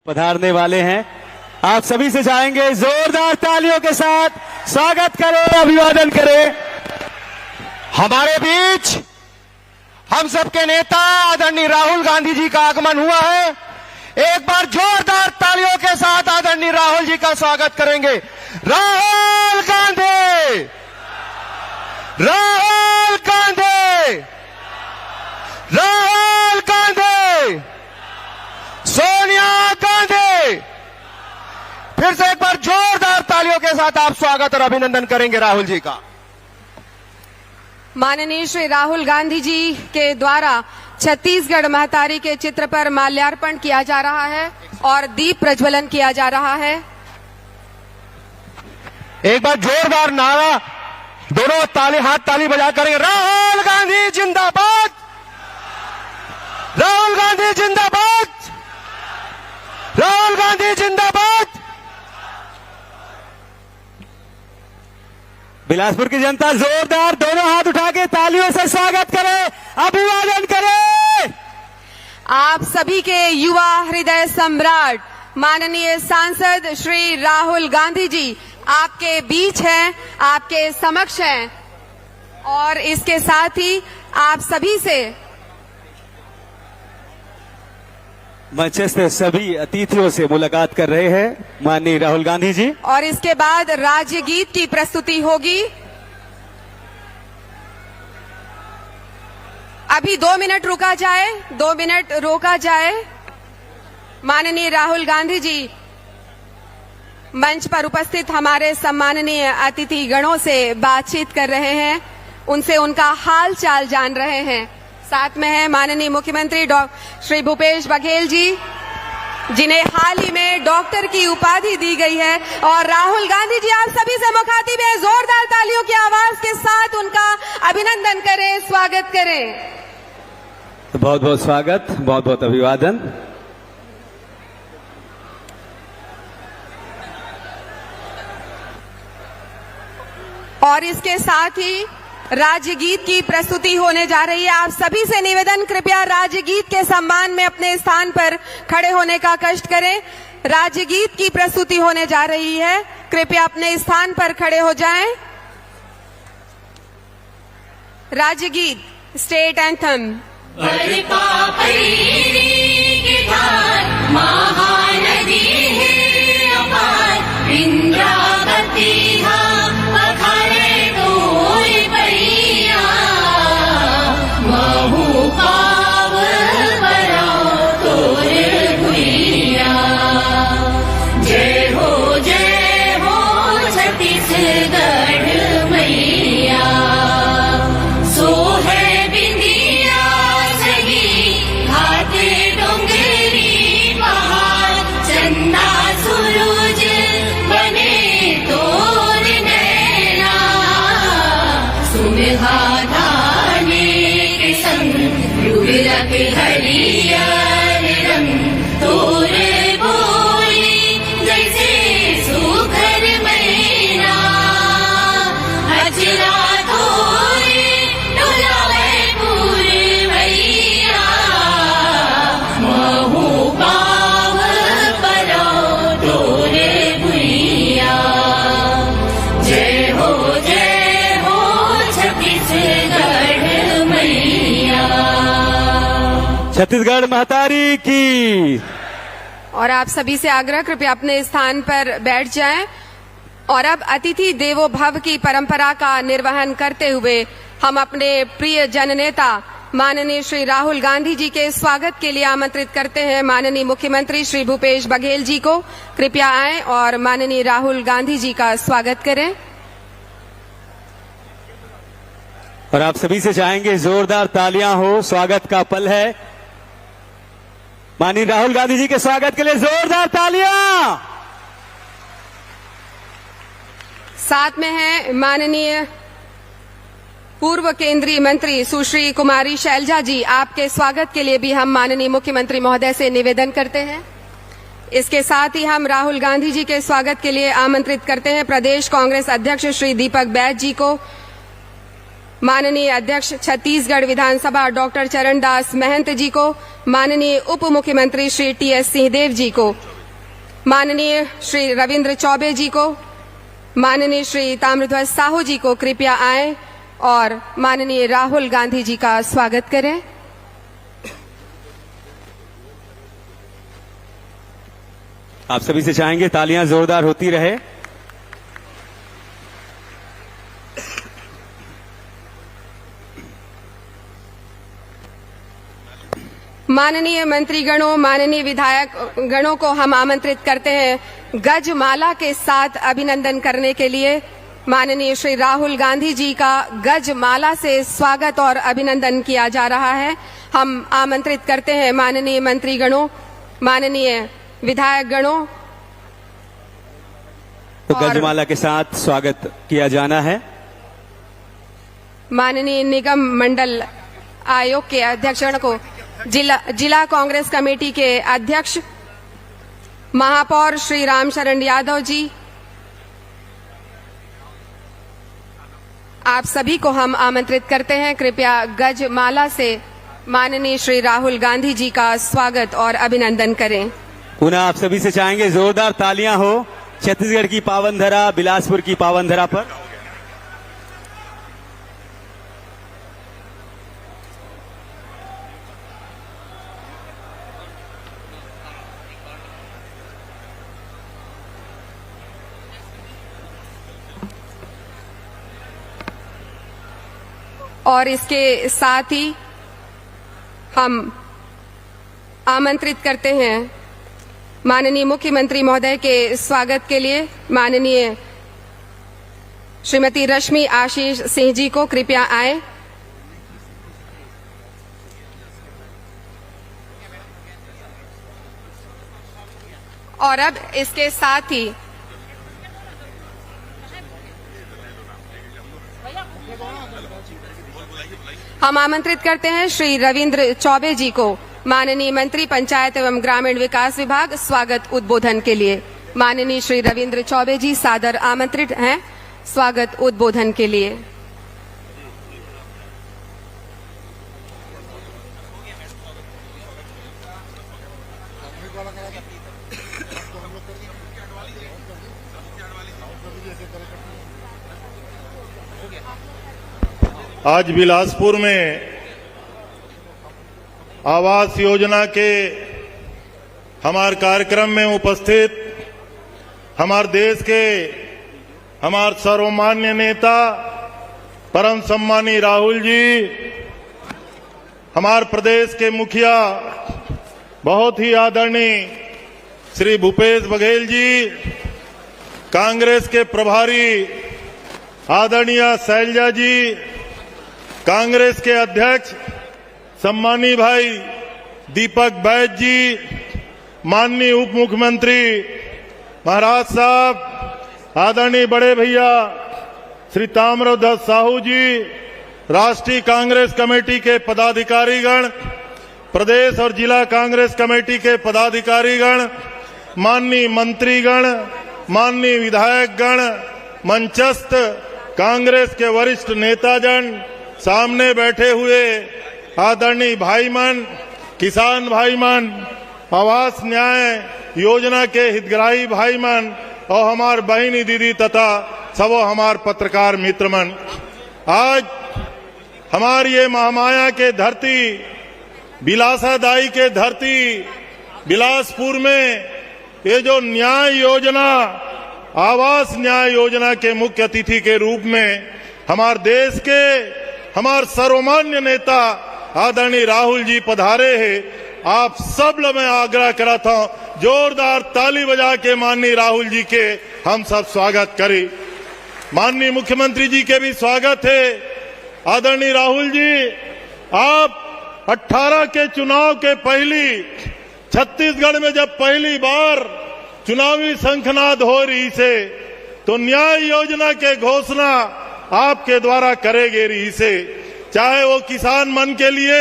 पधारने वाले हैं। आप सभी से चाहेंगे जोरदार तालियों के साथ स्वागत करें, अभिवादन करें। हमारे बीच हम सबके नेता आदरणीय राहुल गांधी जी का आगमन हुआ है। एक बार जोरदार तालियों के साथ आदरणीय राहुल जी का स्वागत करेंगे। राहुल गांधी, राहुल गांधी, राहुल गांधी, सोनिया गांधी। फिर से एक बार जोरदार तालियों के साथ आप स्वागत और अभिनंदन करेंगे राहुल जी का। माननीय श्री राहुल गांधी जी के द्वारा छत्तीसगढ़ महतारी के चित्र पर माल्यार्पण किया जा रहा है और दीप प्रज्वलन किया जा रहा है। एक बार जोरदार नारा, दोनों ताली, हाथ ताली बजा करेंगे। राहुल गांधी जिंदाबाद, राहुल गांधी जिंदाबाद, राहुल गांधी जिंदाबाद। बिलासपुर की जनता जोरदार दोनों हाथ उठा के तालियों से स्वागत करे, अभिवादन करे। आप सभी के युवा हृदय सम्राट माननीय सांसद श्री राहुल गांधी जी आपके बीच हैं, आपके समक्ष हैं और इसके साथ ही आप सभी से मंचस्थ सभी अतिथियों से मुलाकात कर रहे हैं माननीय राहुल गांधी जी। और इसके बाद राज्य गीत की प्रस्तुति होगी। अभी 2 मिनट रुका जाए, 2 मिनट रोका जाए। माननीय राहुल गांधी जी मंच पर उपस्थित हमारे सम्माननीय अतिथि गणों से बातचीत कर रहे हैं, उनसे उनका हाल चाल जान रहे हैं। साथ में है माननीय मुख्यमंत्री श्री भूपेश बघेल जी, जिन्हें हाल ही में डॉक्टर की उपाधि दी गई है। और राहुल गांधी जी आप सभी से मुखातिब है, जोरदार तालियों की आवाज के साथ उनका अभिनंदन करें, स्वागत करें। तो बहुत बहुत स्वागत, बहुत बहुत अभिवादन। और इसके साथ ही राज्य गीत की प्रस्तुति होने जा रही है। आप सभी से निवेदन, कृपया राज्य गीत के सम्मान में अपने स्थान पर खड़े होने का कष्ट करें। राज्य गीत की प्रस्तुति होने जा रही है, कृपया अपने स्थान पर खड़े हो जाएं। राज्य गीत, स्टेट एंथम। महानदी है अपार, इंद्रावती छत्तीसगढ़ महतारी की। और आप सभी से आग्रह, कृपया अपने स्थान पर बैठ जाएं। और अब अतिथि देवो भव की परंपरा का निर्वहन करते हुए हम अपने प्रिय जननेता माननीय श्री राहुल गांधी जी के स्वागत के लिए आमंत्रित करते हैं माननीय मुख्यमंत्री श्री भूपेश बघेल जी को। कृपया आएं और माननीय राहुल गांधी जी का स्वागत करें। और आप सभी से चाहेंगे जोरदार तालियां हो, स्वागत का पल है। माननीय राहुल गांधी जी के स्वागत के लिए जोरदार तालियां। साथ में है माननीय पूर्व केंद्रीय मंत्री सुश्री कुमारी शैलजा जी। आपके स्वागत के लिए भी हम माननीय मुख्यमंत्री महोदय से निवेदन करते हैं। इसके साथ ही हम राहुल गांधी जी के स्वागत के लिए आमंत्रित करते हैं प्रदेश कांग्रेस अध्यक्ष श्री दीपक बैज जी को, माननीय अध्यक्ष छत्तीसगढ़ विधानसभा डॉक्टर चरणदास महंत जी को, माननीय उप मुख्यमंत्री श्री टी.एस. सिंहदेव जी को, माननीय श्री रविंद्र चौबे जी को, माननीय श्री ताम्रध्वज साहू जी को कृपया आए और माननीय राहुल गांधी जी का स्वागत करें। आप सभी से चाहेंगे तालियां जोरदार होती रहे। माननीय मंत्रीगणों, माननीय विधायक गणों को हम आमंत्रित करते हैं गजमाला के साथ अभिनंदन करने के लिए। माननीय श्री राहुल गांधी जी का गजमाला से स्वागत और अभिनंदन किया जा रहा है। हम आमंत्रित करते हैं माननीय मंत्रीगणों, माननीय विधायक गणों। तो गजमाला के साथ स्वागत किया जाना है। माननीय निगम मंडल आयोग के अध्यक्षगण को, जिला कांग्रेस कमेटी के अध्यक्ष महापौर श्री रामशरण यादव जी, आप सभी को हम आमंत्रित करते हैं कृपया गजमाला से माननीय श्री राहुल गांधी जी का स्वागत और अभिनंदन करें। पुनः आप सभी से चाहेंगे जोरदार तालियां हो छत्तीसगढ़ की पावन धरा, बिलासपुर की पावन धरा पर। और इसके साथ ही हम आमंत्रित करते हैं माननीय मुख्यमंत्री महोदय के स्वागत के लिए माननीय श्रीमती रश्मि आशीष सिंह जी को कृपया आए। और अब इसके साथ ही हम आमंत्रित करते हैं श्री रविंद्र चौबे जी को, माननीय मंत्री पंचायत एवं ग्रामीण विकास विभाग, स्वागत उद्बोधन के लिए। माननीय श्री रविंद्र चौबे जी सादर आमंत्रित हैं स्वागत उद्बोधन के लिए। आज बिलासपुर में आवास योजना के हमारे कार्यक्रम में उपस्थित हमारे देश के हमारे सर्वमान्य नेता परम सम्मानी राहुल जी, हमारे प्रदेश के मुखिया बहुत ही आदरणीय श्री भूपेश बघेल जी, कांग्रेस के प्रभारी आदरणीय शैलजा जी, कांग्रेस के अध्यक्ष सम्मानी भाई दीपक बैद जी, माननीय उप मुख्यमंत्री महाराज साहब, आदरणीय बड़े भैया श्री ताम्रध्वज साहू जी, राष्ट्रीय कांग्रेस कमेटी के पदाधिकारीगण, प्रदेश और जिला कांग्रेस कमेटी के पदाधिकारीगण, माननीय मंत्रीगण, माननीय विधायकगण, मंचस्थ कांग्रेस के वरिष्ठ नेताजन, सामने बैठे हुए आदरणीय भाईमन, किसान भाईमन, आवास न्याय योजना के हितग्राही भाईमन और हमार बहनी दीदी तथा सबो हमार पत्रकार मित्रमन, आज हमारी ये महामाया के धरती, बिलासादाई के धरती बिलासपुर में ये जो न्याय योजना, आवास न्याय योजना के मुख्य अतिथि के रूप में हमारे देश के हमारे सर्वमान्य नेता आदरणीय राहुल जी पधारे हैं। आप सब लोग मैं आग्रह करा था जोरदार ताली बजा के माननीय राहुल जी के हम सब स्वागत करें। माननीय मुख्यमंत्री जी के भी स्वागत है। आदरणीय राहुल जी, आप 18 के चुनाव के पहली छत्तीसगढ़ में जब पहली बार चुनावी शंखनाद हो रही से तो न्याय योजना के घोषणा आपके द्वारा करेगे रही से, चाहे वो किसान मन के लिए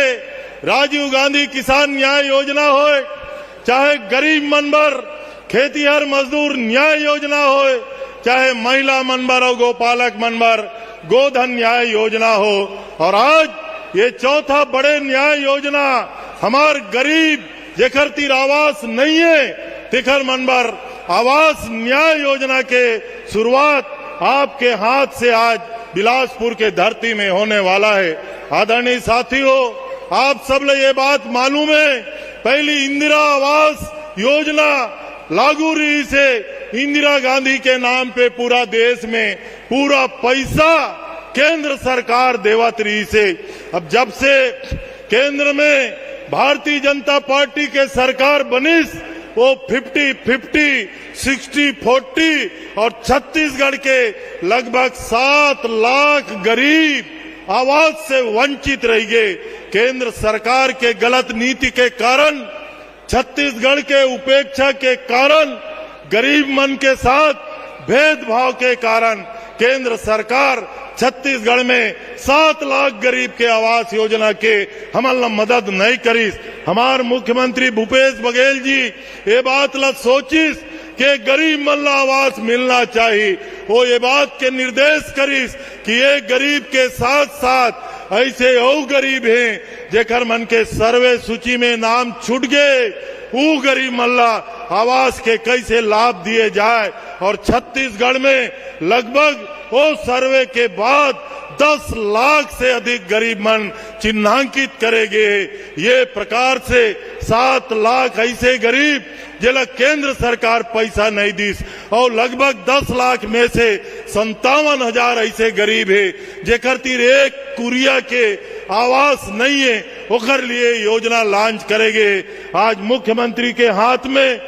राजीव गांधी किसान न्याय योजना हो, चाहे गरीब मन पर खेतीहर मजदूर न्याय योजना हो, चाहे महिला मन पर और गोपालक मन पर गोधन न्याय योजना हो, और आज ये चौथा बड़े न्याय योजना हमार गरीब जेकर तीर आवास नहीं है तिखर मन पर आवास न्याय योजना के शुरुआत आपके हाथ से आज बिलासपुर के धरती में होने वाला है। आदरणीय साथियों, आप सब ये बात मालूम है, पहली इंदिरा आवास योजना लागू रही से इंदिरा गांधी के नाम पे पूरा देश में पूरा पैसा केंद्र सरकार देवत रही से। अब जब से केंद्र में भारतीय जनता पार्टी के सरकार बनिस, वो 50-50, 60-40 और छत्तीसगढ़ के लगभग 7 लाख गरीब आवास से वंचित रह गए। केंद्र सरकार के गलत नीति के कारण, छत्तीसगढ़ के उपेक्षा के कारण, गरीब मन के साथ भेदभाव के कारण केंद्र सरकार छत्तीसगढ़ में 7 लाख गरीब के आवास योजना के हमल मदद नहीं करीस। हमार मुख्यमंत्री भूपेश बघेल जी ये बात ला सोचिस कि गरीब मन ला आवास मिलना चाहिए। वो ये बात के निर्देश करीस कि ये गरीब के साथ साथ ऐसे और गरीब हैं जेकर मन के सर्वे सूची में नाम छूट गए, वो गरीब मन ला आवास के कैसे लाभ दिए जाए। और छत्तीसगढ़ में लगभग वो सर्वे के बाद 10 लाख से अधिक गरीब मन चिन्हांकित करेंगे। ये प्रकार से 7 लाख ऐसे गरीब जिला केंद्र सरकार पैसा नहीं दीस और लगभग 10 लाख में से 57,000 ऐसे गरीब है जेकर तीर एक कुरिया के आवास नहीं है, ओकर लिए योजना लॉन्च करेंगे। आज मुख्यमंत्री के हाथ में,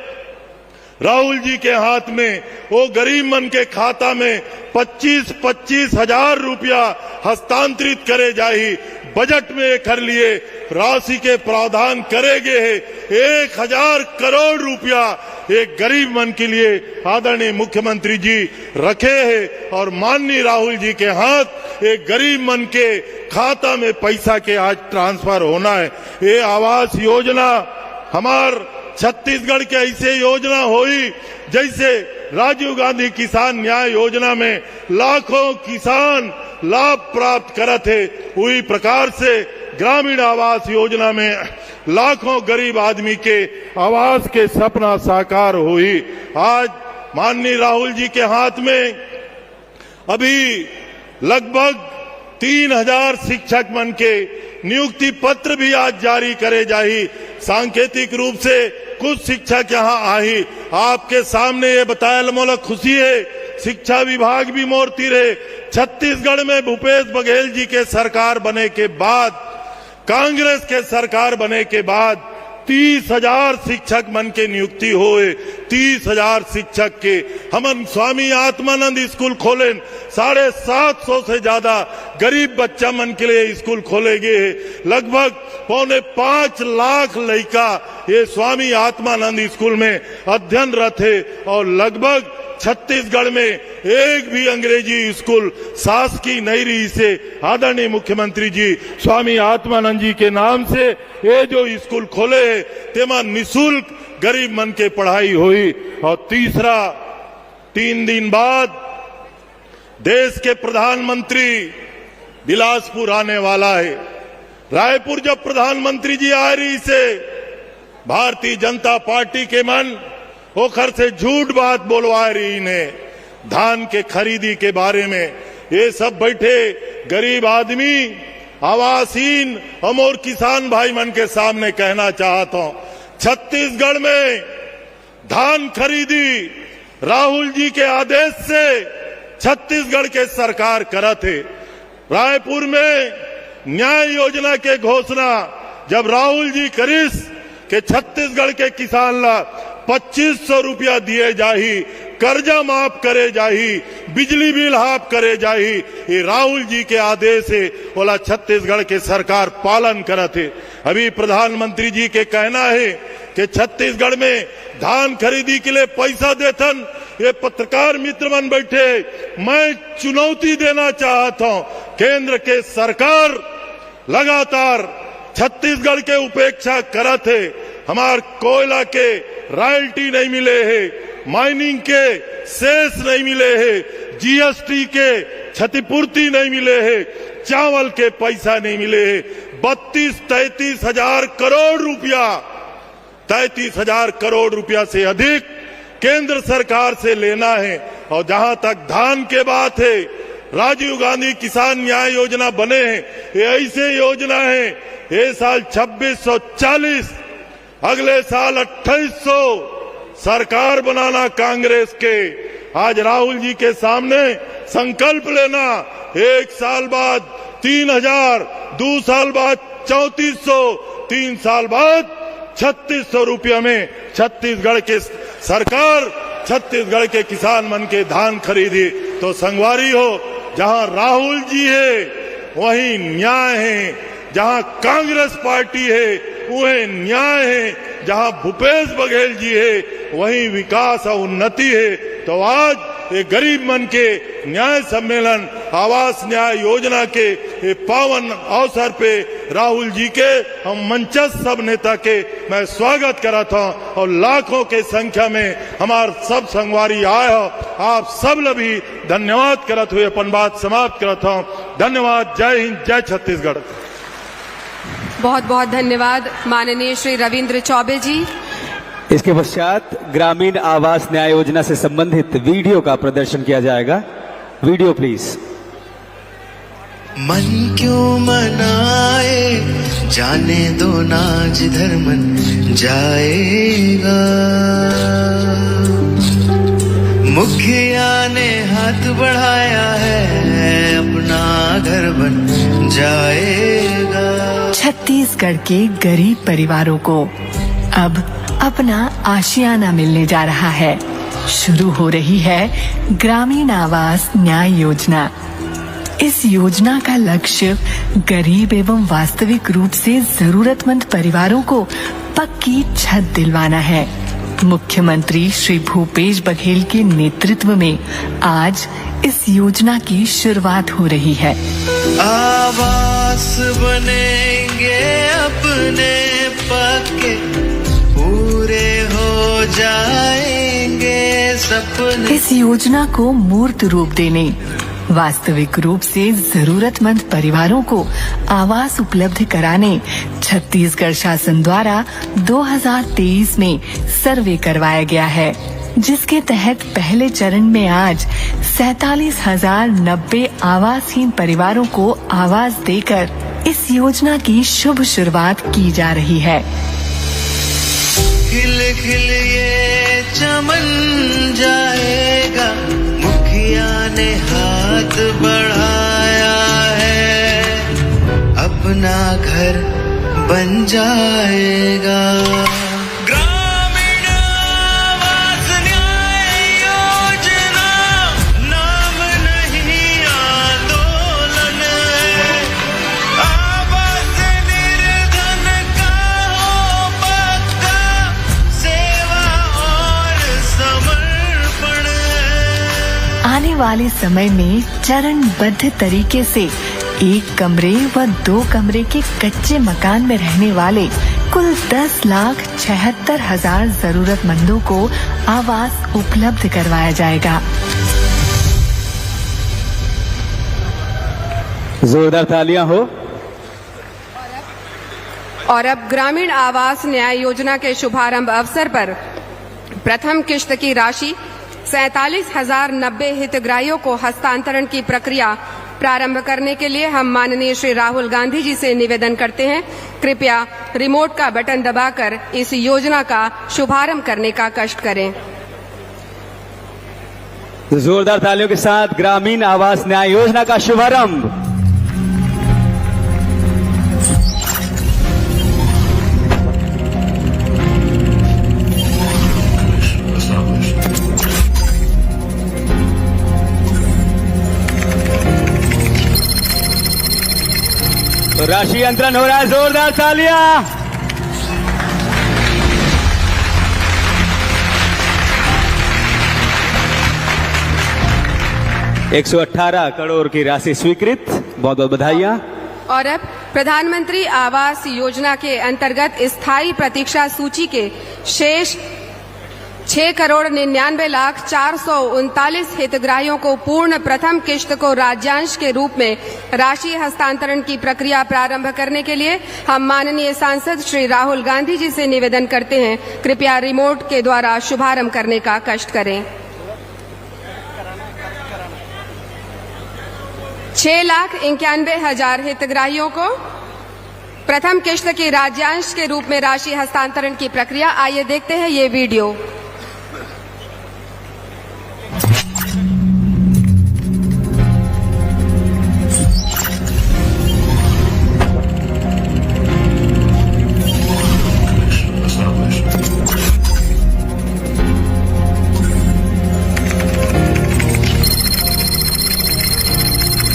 राहुल जी के हाथ में वो गरीब मन के खाता में 25-25 हजार रुपया हस्तांतरित करे जाही। बजट में कर लिए राशि के प्रावधान करेंगे। 1,000 करोड़ रुपया एक गरीब मन के लिए आदरणीय मुख्यमंत्री जी रखे हैं और माननीय राहुल जी के हाथ एक गरीब मन के खाता में पैसा के आज ट्रांसफर होना है। ये आवास योजना हमार छत्तीसगढ़ के ऐसे योजना हुई जैसे राजीव गांधी किसान न्याय योजना में लाखों किसान लाभ प्राप्त करत है, उसी प्रकार से ग्रामीण आवास योजना में लाखों गरीब आदमी के आवास के सपना साकार हुई। आज माननीय राहुल जी के हाथ में अभी लगभग 3,000 शिक्षक मन के नियुक्ति पत्र भी आज जारी करे जाही। सांकेतिक रूप से कुछ शिक्षक यहाँ आई, आपके सामने ये बताया मोला खुशी है, शिक्षा विभाग भी मोरती रहे। छत्तीसगढ़ में भूपेश बघेल जी के सरकार बने के बाद, कांग्रेस के सरकार बने के बाद 30,000 शिक्षक मन के नियुक्ति हुए। 30,000 शिक्षक के हमन स्वामी आत्मानंद स्कूल खोले, 750 से ज्यादा गरीब बच्चा मन के लिए स्कूल खोले गए। लगभग 4.25 लाख लड़का ये स्वामी आत्मानंद स्कूल में अध्ययनरत है और लगभग छत्तीसगढ़ में एक भी अंग्रेजी स्कूल शासकीय नहीं रही से आदरणीय मुख्यमंत्री जी स्वामी आत्मानंद जी के नाम से ये जो स्कूल खोले है तेमा निःशुल्क गरीब मन के पढ़ाई हुई। और तीसरा, 3 दिन बाद देश के प्रधानमंत्री बिलासपुर आने वाला है। रायपुर जब प्रधानमंत्री जी आ रही से भारतीय जनता पार्टी के मन ओखर से झूठ बात बोलवा रही ने धान के खरीदी के बारे में। ये सब बैठे गरीब आदमी आवासीन अमोर किसान भाई मन के सामने कहना चाहता हूं, छत्तीसगढ़ में धान खरीदी राहुल जी के आदेश से छत्तीसगढ़ के सरकार करत है। रायपुर में न्याय योजना के घोषणा जब राहुल जी करिस के छत्तीसगढ़ के किसान ला 2500 रुपया दिए जाही, कर्जा माफ करे जाही, बिजली बिल हाफ करे जाही, ये राहुल जी के आदेश है, बोला छत्तीसगढ़ के सरकार पालन करत है। अभी प्रधानमंत्री जी के कहना है कि छत्तीसगढ़ में धान खरीदी के लिए पैसा देथन। ये पत्रकार मित्र मन बैठे, मैं चुनौती देना चाहता हूं, केंद्र के सरकार लगातार छत्तीसगढ़ के उपेक्षा करत है। हमार कोयला के रॉयल्टी नहीं मिले है, माइनिंग के सेस नहीं मिले है, जीएसटी के क्षतिपूर्ति नहीं मिले है, चावल के पैसा नहीं मिले है। 32-33 हजार करोड़ रुपया, 33 हजार करोड़ रुपया से अधिक केंद्र सरकार से लेना है। और जहां तक धान के बात है, राजीव गांधी किसान न्याय योजना बने हैं, ये ऐसे योजना है, ये साल 2640, अगले साल 2800 सरकार बनाना कांग्रेस के। आज राहुल जी के सामने संकल्प लेना, 1 साल बाद 3000, 2 साल बाद 3400, 3 साल बाद 3600 रुपये में छत्तीसगढ़ के सरकार छत्तीसगढ़ के किसान मन के धान खरीदी। तो संगवारी हो, जहां राहुल जी है वहीं न्याय है, जहां कांग्रेस पार्टी है वहीं न्याय है, जहां भूपेश बघेल जी है वहीं विकास और उन्नति है। तो आज ये गरीब मन के न्याय सम्मेलन आवास न्याय योजना के ये पावन अवसर पे राहुल जी के हम मंचस्थ सब नेता के मैं स्वागत करत हूं और लाखों के संख्या में हमार सब संगवारी आए हो। आप सब ल भी धन्यवाद करत हुए अपन बात समाप्त करत हूं। धन्यवाद। जय हिंद, जय छत्तीसगढ़। बहुत बहुत धन्यवाद माननीय श्री रविंद्र चौबे जी। इसके पश्चात ग्रामीण आवास न्याय योजना से संबंधित वीडियो का प्रदर्शन किया जाएगा। Video please. मन क्यों मनाए, जाने दो ना जिधर मन जाएगा। मुखिया ने हाथ बढ़ाया है, अपना घर बन जाएगा। छत्तीसगढ़ के गरीब परिवारों को अब अपना आशियाना मिलने जा रहा है। शुरू हो रही है ग्रामीण आवास न्याय योजना। इस योजना का लक्ष्य गरीब एवं वास्तविक रूप से जरूरतमंद परिवारों को पक्की छत दिलवाना है। मुख्यमंत्री श्री भूपेश बघेल के नेतृत्व में आज इस योजना की शुरुआत हो रही है। आवास बनेंगे अपने पक्के, पूरे हो जाएंगे सपने। इस योजना को मूर्त रूप देने, वास्तविक रूप से जरूरतमंद परिवारों को आवास उपलब्ध कराने छत्तीसगढ़ शासन द्वारा 2023 में सर्वे करवाया गया है, जिसके तहत पहले चरण में आज 47,090 आवासहीन परिवारों को आवास देकर इस योजना की शुभ शुरुआत की जा रही है। खिल खिल ये चमन जाएगा, मुखिया ने हाथ बढ़ाया है, अपना घर बन जाएगा। ग्रामीण आवास न्याय योजना नाम नहीं आंदोलन है, आवास निर्धन का हो पक्का, सेवा और समर्पण है। आने वाले समय में चरणबद्ध तरीके से 1 कमरे व 2 कमरे के कच्चे मकान में रहने वाले कुल 10,76,000 जरूरतमंदों को आवास उपलब्ध करवाया जाएगा। जोरदार तालियां हो। और अब ग्रामीण आवास न्याय योजना के शुभारंभ अवसर पर प्रथम किश्त की राशि 47,090 हितग्राहियों को हस्तांतरण की प्रक्रिया प्रारंभ करने के लिए हम माननीय श्री राहुल गांधी जी से निवेदन करते हैं, कृपया रिमोट का बटन दबाकर इस योजना का शुभारंभ करने का कष्ट करें। जोरदार तालियों के साथ ग्रामीण आवास न्याय योजना का शुभारंभ। राशि अंतरण हो रहा है। जोरदार तालियां। $118 करोड़ की राशि स्वीकृत। बहुत बहुत बधाइयां। और अब प्रधानमंत्री आवास योजना के अंतर्गत स्थायी प्रतीक्षा सूची के शेष 6,99,439 हितग्राहियों को पूर्ण प्रथम किश्त को राज्यांश के रूप में राशि हस्तांतरण की प्रक्रिया प्रारंभ करने के लिए हम माननीय सांसद श्री राहुल गांधी जी से निवेदन करते हैं, कृपया रिमोट के द्वारा शुभारंभ करने का कष्ट करें। 6,91,000 हितग्राहियों को प्रथम किश्त की राज्यांश के रूप में राशि हस्तांतरण की प्रक्रिया। आइए देखते हैं ये वीडियो।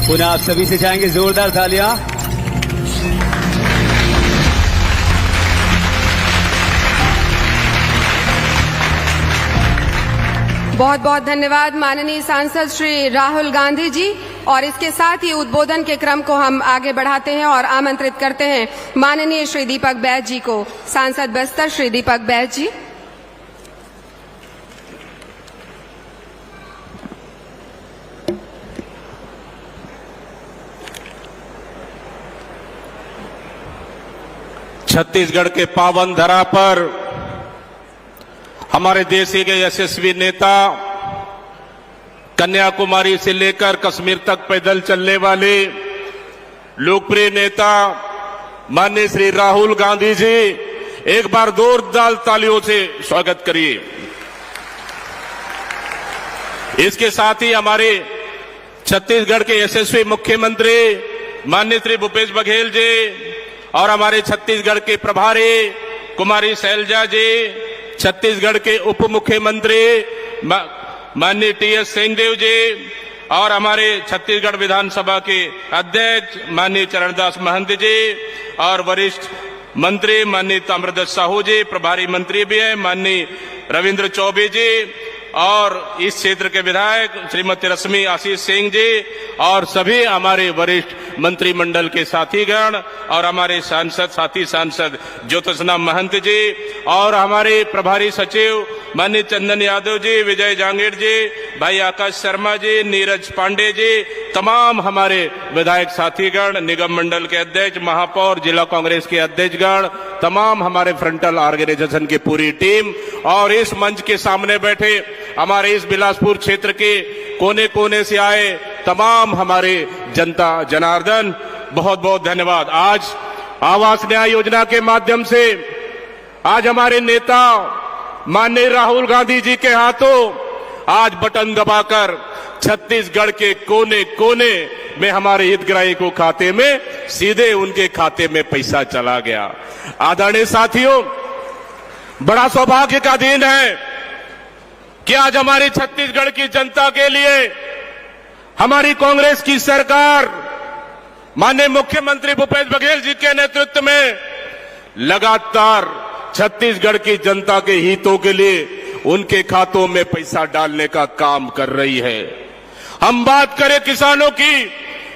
पुनः आप सभी से चाहेंगे जोरदार तालियां। बहुत बहुत धन्यवाद माननीय सांसद श्री राहुल गांधी जी। और इसके साथ ही उद्बोधन के क्रम को हम आगे बढ़ाते हैं और आमंत्रित करते हैं माननीय श्री दीपक बैज जी को। सांसद बस्तर श्री दीपक बैज जी। छत्तीसगढ़ के पावन धरा पर हमारे देश के यशस्वी नेता, कन्याकुमारी से लेकर कश्मीर तक पैदल चलने वाले लोकप्रिय नेता माननीय श्री राहुल गांधी जी, एक बार जोरदार तालियों से स्वागत करिए। इसके साथ ही हमारे छत्तीसगढ़ के यशस्वी मुख्यमंत्री माननीय श्री भूपेश बघेल जी और हमारे छत्तीसगढ़ के प्रभारी कुमारी शैलजा जी, छत्तीसगढ़ के उप मुख्यमंत्री माननीय टी.एस. सिंहदेव जी और हमारे छत्तीसगढ़ विधानसभा के अध्यक्ष माननीय चरणदास महंत जी और वरिष्ठ मंत्री माननीय ताम्रध्वज साहू जी, प्रभारी मंत्री भी हैं माननीय रविंद्र चौबे जी और इस क्षेत्र के विधायक श्रीमती रश्मि आशीष सिंह जी और सभी हमारे वरिष्ठ मंत्रिमंडल के साथीगण और हमारे साथी सांसद ज्योतिषना महंत जी और हमारे प्रभारी सचिव माननीय चंदन यादव जी, विजय जांगीर जी, भाई आकाश शर्मा जी, नीरज पांडे जी, तमाम हमारे विधायक साथीगण, निगम मंडल के अध्यक्ष, महापौर, जिला कांग्रेस के अध्यक्षगण, तमाम हमारे फ्रंटल ऑर्गेनाइजेशन की पूरी टीम और इस मंच के सामने बैठे हमारे इस बिलासपुर क्षेत्र के कोने कोने से आए तमाम हमारे जनता जनार्दन, बहुत बहुत धन्यवाद। आज आवास न्याय योजना के माध्यम से आज हमारे नेता माननीय राहुल गांधी जी के हाथों आज बटन दबाकर छत्तीसगढ़ के कोने कोने में हमारे हितग्राही को खाते में सीधे उनके खाते में पैसा चला गया। आदरणीय साथियों, बड़ा सौभाग्य का दिन है कि आज हमारी छत्तीसगढ़ की जनता के लिए हमारी कांग्रेस की सरकार माननीय मुख्यमंत्री भूपेश बघेल जी के नेतृत्व में लगातार छत्तीसगढ़ की जनता के हितों के लिए उनके खातों में पैसा डालने का काम कर रही है। हम बात करें किसानों की,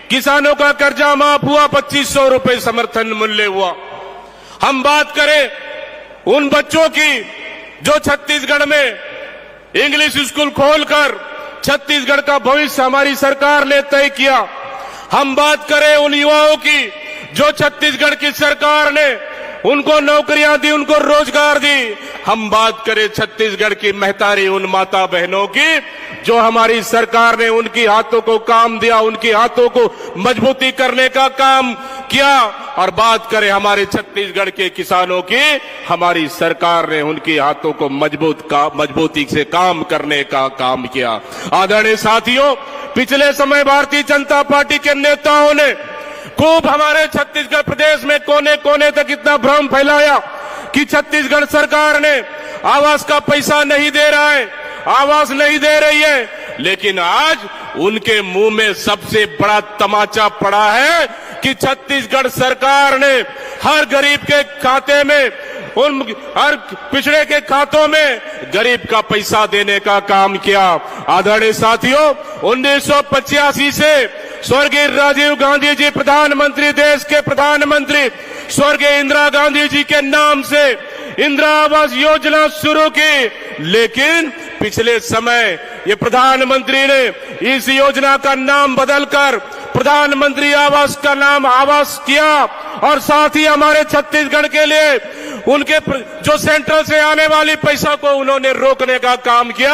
किसानों का कर्जा माफ हुआ, 2500 रुपए समर्थन मूल्य हुआ। हम बात करें उन बच्चों की जो छत्तीसगढ़ में इंग्लिश स्कूल खोलकर छत्तीसगढ़ का भविष्य हमारी सरकार ने तय किया। हम बात करें उन युवाओं की जो छत्तीसगढ़ की सरकार ने उनको नौकरियां दी, उनको रोजगार दी। हम बात करें छत्तीसगढ़ की महतारी उन माता बहनों की जो हमारी सरकार ने उनकी हाथों को काम दिया, उनकी हाथों को मजबूती करने का काम किया। और बात करें हमारे छत्तीसगढ़ के किसानों की, हमारी सरकार ने उनकी हाथों को मजबूती से काम करने का काम किया। आदरणीय साथियों, पिछले समय भारतीय जनता पार्टी के नेताओं ने खूब हमारे छत्तीसगढ़ प्रदेश में कोने कोने तक इतना भ्रम फैलाया कि छत्तीसगढ़ सरकार ने आवास का पैसा नहीं दे रहा है, आवास नहीं दे रही है। लेकिन आज उनके मुंह में सबसे बड़ा तमाचा पड़ा है कि छत्तीसगढ़ सरकार ने हर गरीब के खाते में, उन हर पिछड़े के खातों में गरीब का पैसा देने का काम किया। आदरणीय साथियों, 1985 से स्वर्गीय राजीव गांधी जी प्रधानमंत्री, देश के प्रधानमंत्री स्वर्गीय इंदिरा गांधी जी के नाम से इंदिरा आवास योजना शुरू की। लेकिन पिछले समय ये प्रधानमंत्री ने इस योजना का नाम बदलकर प्रधानमंत्री आवास का नाम आवास किया और साथ ही हमारे छत्तीसगढ़ के लिए उनके जो सेंट्रल से आने वाली पैसा को उन्होंने रोकने का काम किया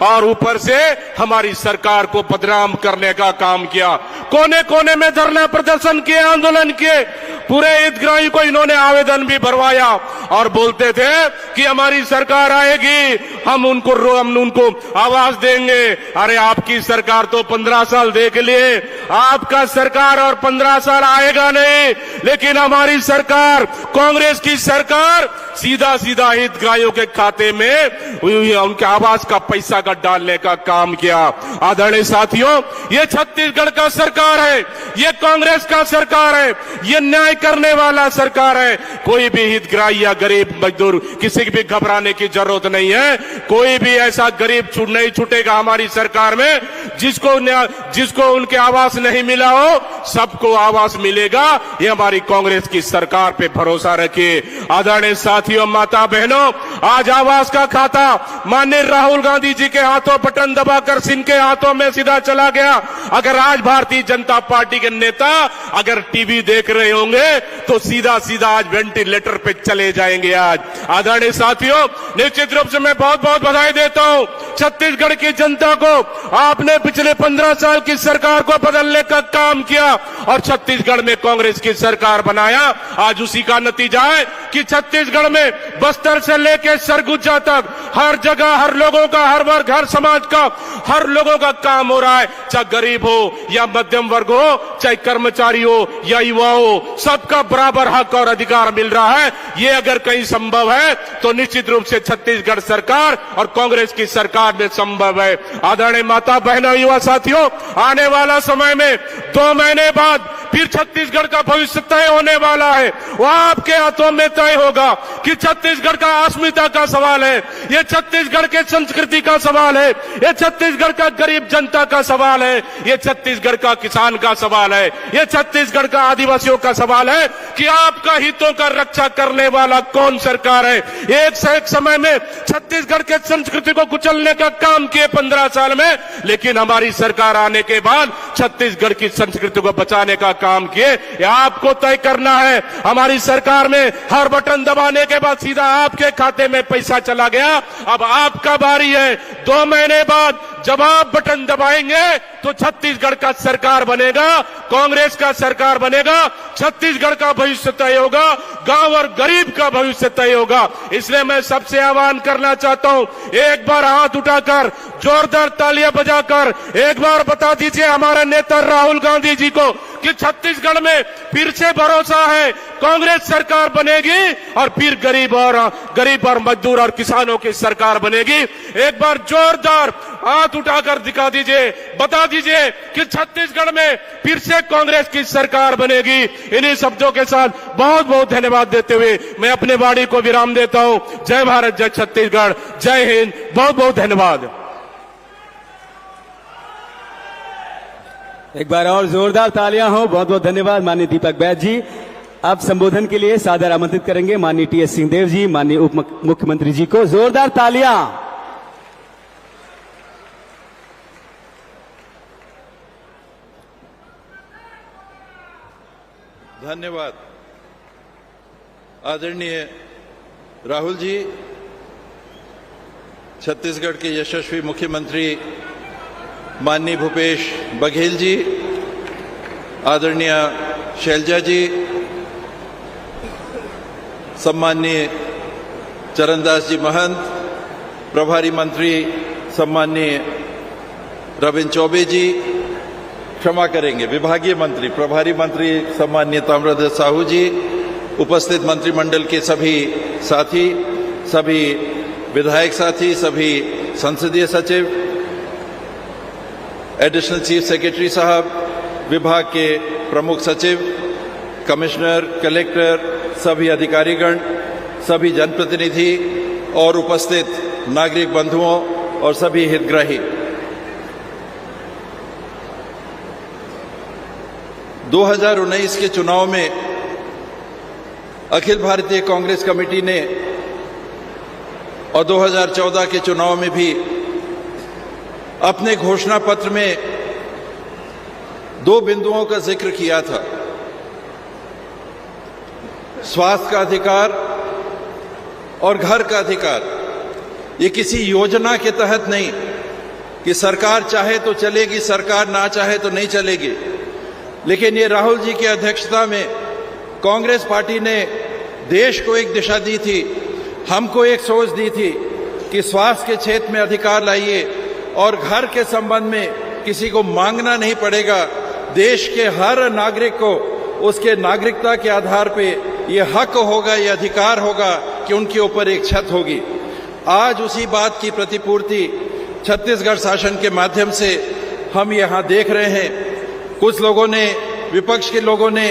और ऊपर से हमारी सरकार को बदनाम करने का काम किया। कोने कोने में धरना प्रदर्शन किए, आंदोलन किए, पूरे हितग्राही को इन्होंने आवेदन भी भरवाया और बोलते थे कि हमारी सरकार आएगी, हम उनको आवास देंगे। अरे आपकी सरकार तो 15 साल देख लिए, आपका सरकार और 15 साल आएगा नहीं, लेकिन हमारी सरकार, कांग्रेस की सरकार सीधा सीधा हितग्राहियों के खाते में उनके आवास का पैसा का डालने का काम किया। आदरणीय साथियों, ये छत्तीसगढ़ का सरकार है, ये कांग्रेस का सरकार है, ये न्याय करने वाला सरकार है। कोई भी हितग्राही या गरीब मजदूर किसी भी घबराने की जरूरत नहीं है। कोई भी ऐसा गरीब नहीं छूटेगा हमारी सरकार में जिसको उनके आवास नहीं मिला हो, सबको आवास मिलेगा। ये हमारी कांग्रेस की सरकार पे भरोसा रखिए। आदरणीय साथियों, माता बहनों, आज आवास का खाता माननीय राहुल गांधी जी के हाथों बटन दबाकर इनके हाथों में सीधा चला गया। अगर आज भारतीय जनता पार्टी के नेता अगर टीवी देख रहे होंगे तो सीधा सीधा आज वेंटिलेटर पे चले जाएंगे। आज आदरणीय साथियों, निश्चित रूप से मैं बहुत बहुत बधाई देता हूं छत्तीसगढ़ की जनता को। आपने पिछले 15 साल की सरकार को बदलने का काम किया और छत्तीसगढ़ में कांग्रेस की सरकार बनाया। आज उसी का नतीजा है कि छत्तीसगढ़ में बस्तर से लेकर सरगुजा तक हर जगह हर लोगों का, हर वर्ग, हर समाज का, हर लोगों का काम हो रहा है। चाहे गरीब हो या मध्यम वर्ग हो, चाहे कर्मचारी हो या युवा हो, सबका बराबर हक और अधिकार मिल रहा है। ये अगर कहीं संभव है तो निश्चित रूप से छत्तीसगढ़ सरकार और कांग्रेस की सरकार में संभव है। आदरणीय माता बहनों, युवा साथियों, आने वाला समय में 2 महीने बाद फिर छत्तीसगढ़ का भविष्य तय होने वाला है। वो आपके हाथों में तय होगा कि छत्तीसगढ़ का अस्मिता का सवाल है, ये छत्तीसगढ़ के संस्कृति का सवाल है, ये छत्तीसगढ़ का गरीब जनता का सवाल है, ये छत्तीसगढ़ का किसान का सवाल है, ये छत्तीसगढ़ का आदिवासियों का सवाल है कि आपका हितों का रक्षा करने वाला कौन सरकार है। एक से एक समय में छत्तीसगढ़ के संस्कृति को कुचलने का काम किए 15 साल में, लेकिन हमारी सरकार आने के बाद छत्तीसगढ़ की संस्कृति को बचाने का काम किए। ये आपको तय करना है। हमारी सरकार में हर बटन दबाने के बाद सीधा आपके खाते में पैसा चला गया। अब आपका बारी है। 2 महीने बाद जब आप बटन दबाएंगे तो छत्तीसगढ़ का सरकार बनेगा, कांग्रेस का सरकार बनेगा, छत्तीसगढ़ का भविष्य तय होगा, गांव और गरीब का भविष्य तय होगा। इसलिए मैं सबसे आह्वान करना चाहता हूं, एक बार हाथ उठाकर जोरदार तालियां बजाकर एक बार बता दीजिए हमारे नेता राहुल गांधी जी को कि छत्तीसगढ़ में फिर से भरोसा है, कांग्रेस सरकार बनेगी और फिर गरीब और मजदूर और किसानों की सरकार बनेगी। एक बार जोरदार हाथ उठाकर दिखा दीजिए, बता दीजिए कि छत्तीसगढ़ में फिर से कांग्रेस की सरकार बनेगी। इन्हीं शब्दों के साथ बहुत बहुत धन्यवाद देते हुए मैं अपने वाणी को विराम देता हूं। जय भारत, जय छत्तीसगढ़, जय हिंद, बहुत बहुत धन्यवाद। एक बार और जोरदार तालियां हो। बहुत बहुत धन्यवाद माननीय दीपक बैद जी। अब संबोधन के लिए सादर आमंत्रित करेंगे माननीय टीएस सिंहदेव जी, माननीय उप मुख्यमंत्री जी को। जोरदार तालियां। धन्यवाद। आदरणीय राहुल जी, छत्तीसगढ़ के यशस्वी मुख्यमंत्री माननीय भूपेश बघेल जी, आदरणीय शैलजा जी, सम्माननीय चरणदास जी महंत, प्रभारी मंत्री सम्माननीय रविंद्र चौबे जी, क्षमा करेंगे विभागीय मंत्री प्रभारी मंत्री सम्माननीय ताम्रध्वज साहू जी, उपस्थित मंत्रिमंडल के सभी साथी, सभी विधायक साथी, सभी संसदीय सचिव, एडिशनल चीफ सेक्रेटरी साहब, विभाग के प्रमुख सचिव, कमिश्नर, कलेक्टर, सभी अधिकारीगण, सभी जनप्रतिनिधि और उपस्थित नागरिक बंधुओं और सभी हितग्राही, 2019 के चुनाव में अखिल भारतीय कांग्रेस कमेटी ने और 2014 के चुनाव में भी अपने घोषणा पत्र में 2 बिंदुओं का जिक्र किया था। स्वास्थ्य का अधिकार और घर का अधिकार। ये किसी योजना के तहत नहीं कि सरकार चाहे तो चलेगी, सरकार ना चाहे तो नहीं चलेगी, लेकिन ये राहुल जी की अध्यक्षता में कांग्रेस पार्टी ने देश को एक दिशा दी थी, हमको एक सोच दी थी कि स्वास्थ्य के क्षेत्र में अधिकार लाइए और घर के संबंध में किसी को मांगना नहीं पड़ेगा। देश के हर नागरिक को उसके नागरिकता के आधार पे ये हक होगा, ये अधिकार होगा कि उनके ऊपर एक छत होगी। आज उसी बात की प्रतिपूर्ति छत्तीसगढ़ शासन के माध्यम से हम यहाँ देख रहे हैं। कुछ लोगों ने, विपक्ष के लोगों ने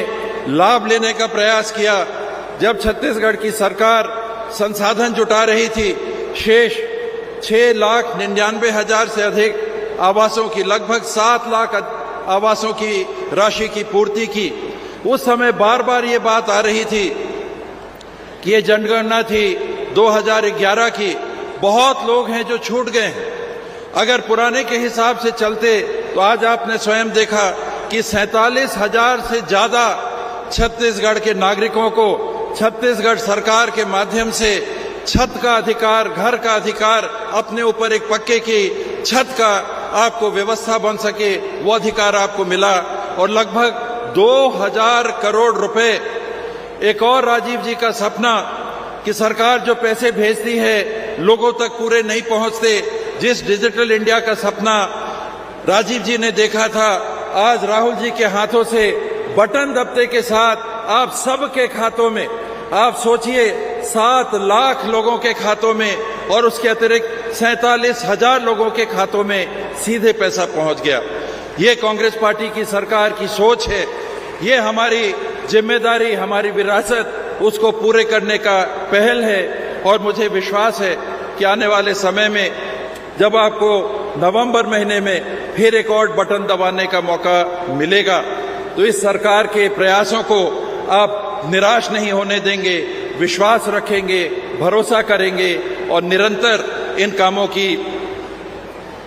लाभ लेने का प्रयास किया। जब छत्तीसगढ़ की सरकार संसाधन जुटा रही थी, शेष 6,99,000 से अधिक आवासों की, लगभग 7 लाख आवासों की राशि की पूर्ति की, उस समय बार बार ये बात आ रही थी कि ये जनगणना थी 2011 की, बहुत लोग हैं जो छूट गए हैं। अगर पुराने के हिसाब से चलते तो आज आपने स्वयं देखा कि 47,000 से ज्यादा छत्तीसगढ़ के नागरिकों को छत्तीसगढ़ सरकार के माध्यम से छत का अधिकार, घर का अधिकार, अपने ऊपर एक पक्के की छत का आपको व्यवस्था बन सके, वो अधिकार आपको मिला। और लगभग 2,000 करोड़ रुपए, एक और राजीव जी का सपना कि सरकार जो पैसे भेजती है लोगों तक पूरे नहीं पहुंचते, जिस डिजिटल इंडिया का सपना राजीव जी ने देखा था, आज राहुल जी के हाथों से बटन दबते के साथ आप सबके खातों में, आप सोचिए 7 लाख लोगों के खातों में और उसके अतिरिक्त 47,000 लोगों के खातों में सीधे पैसा पहुंच गया। ये कांग्रेस पार्टी की सरकार की सोच है, ये हमारी जिम्मेदारी, हमारी विरासत, उसको पूरे करने का पहल है। और मुझे विश्वास है कि आने वाले समय में जब आपको नवंबर महीने में फिर एक और बटन दबाने का मौका मिलेगा तो इस सरकार के प्रयासों को आप निराश नहीं होने देंगे, विश्वास रखेंगे, भरोसा करेंगे और निरंतर इन कामों की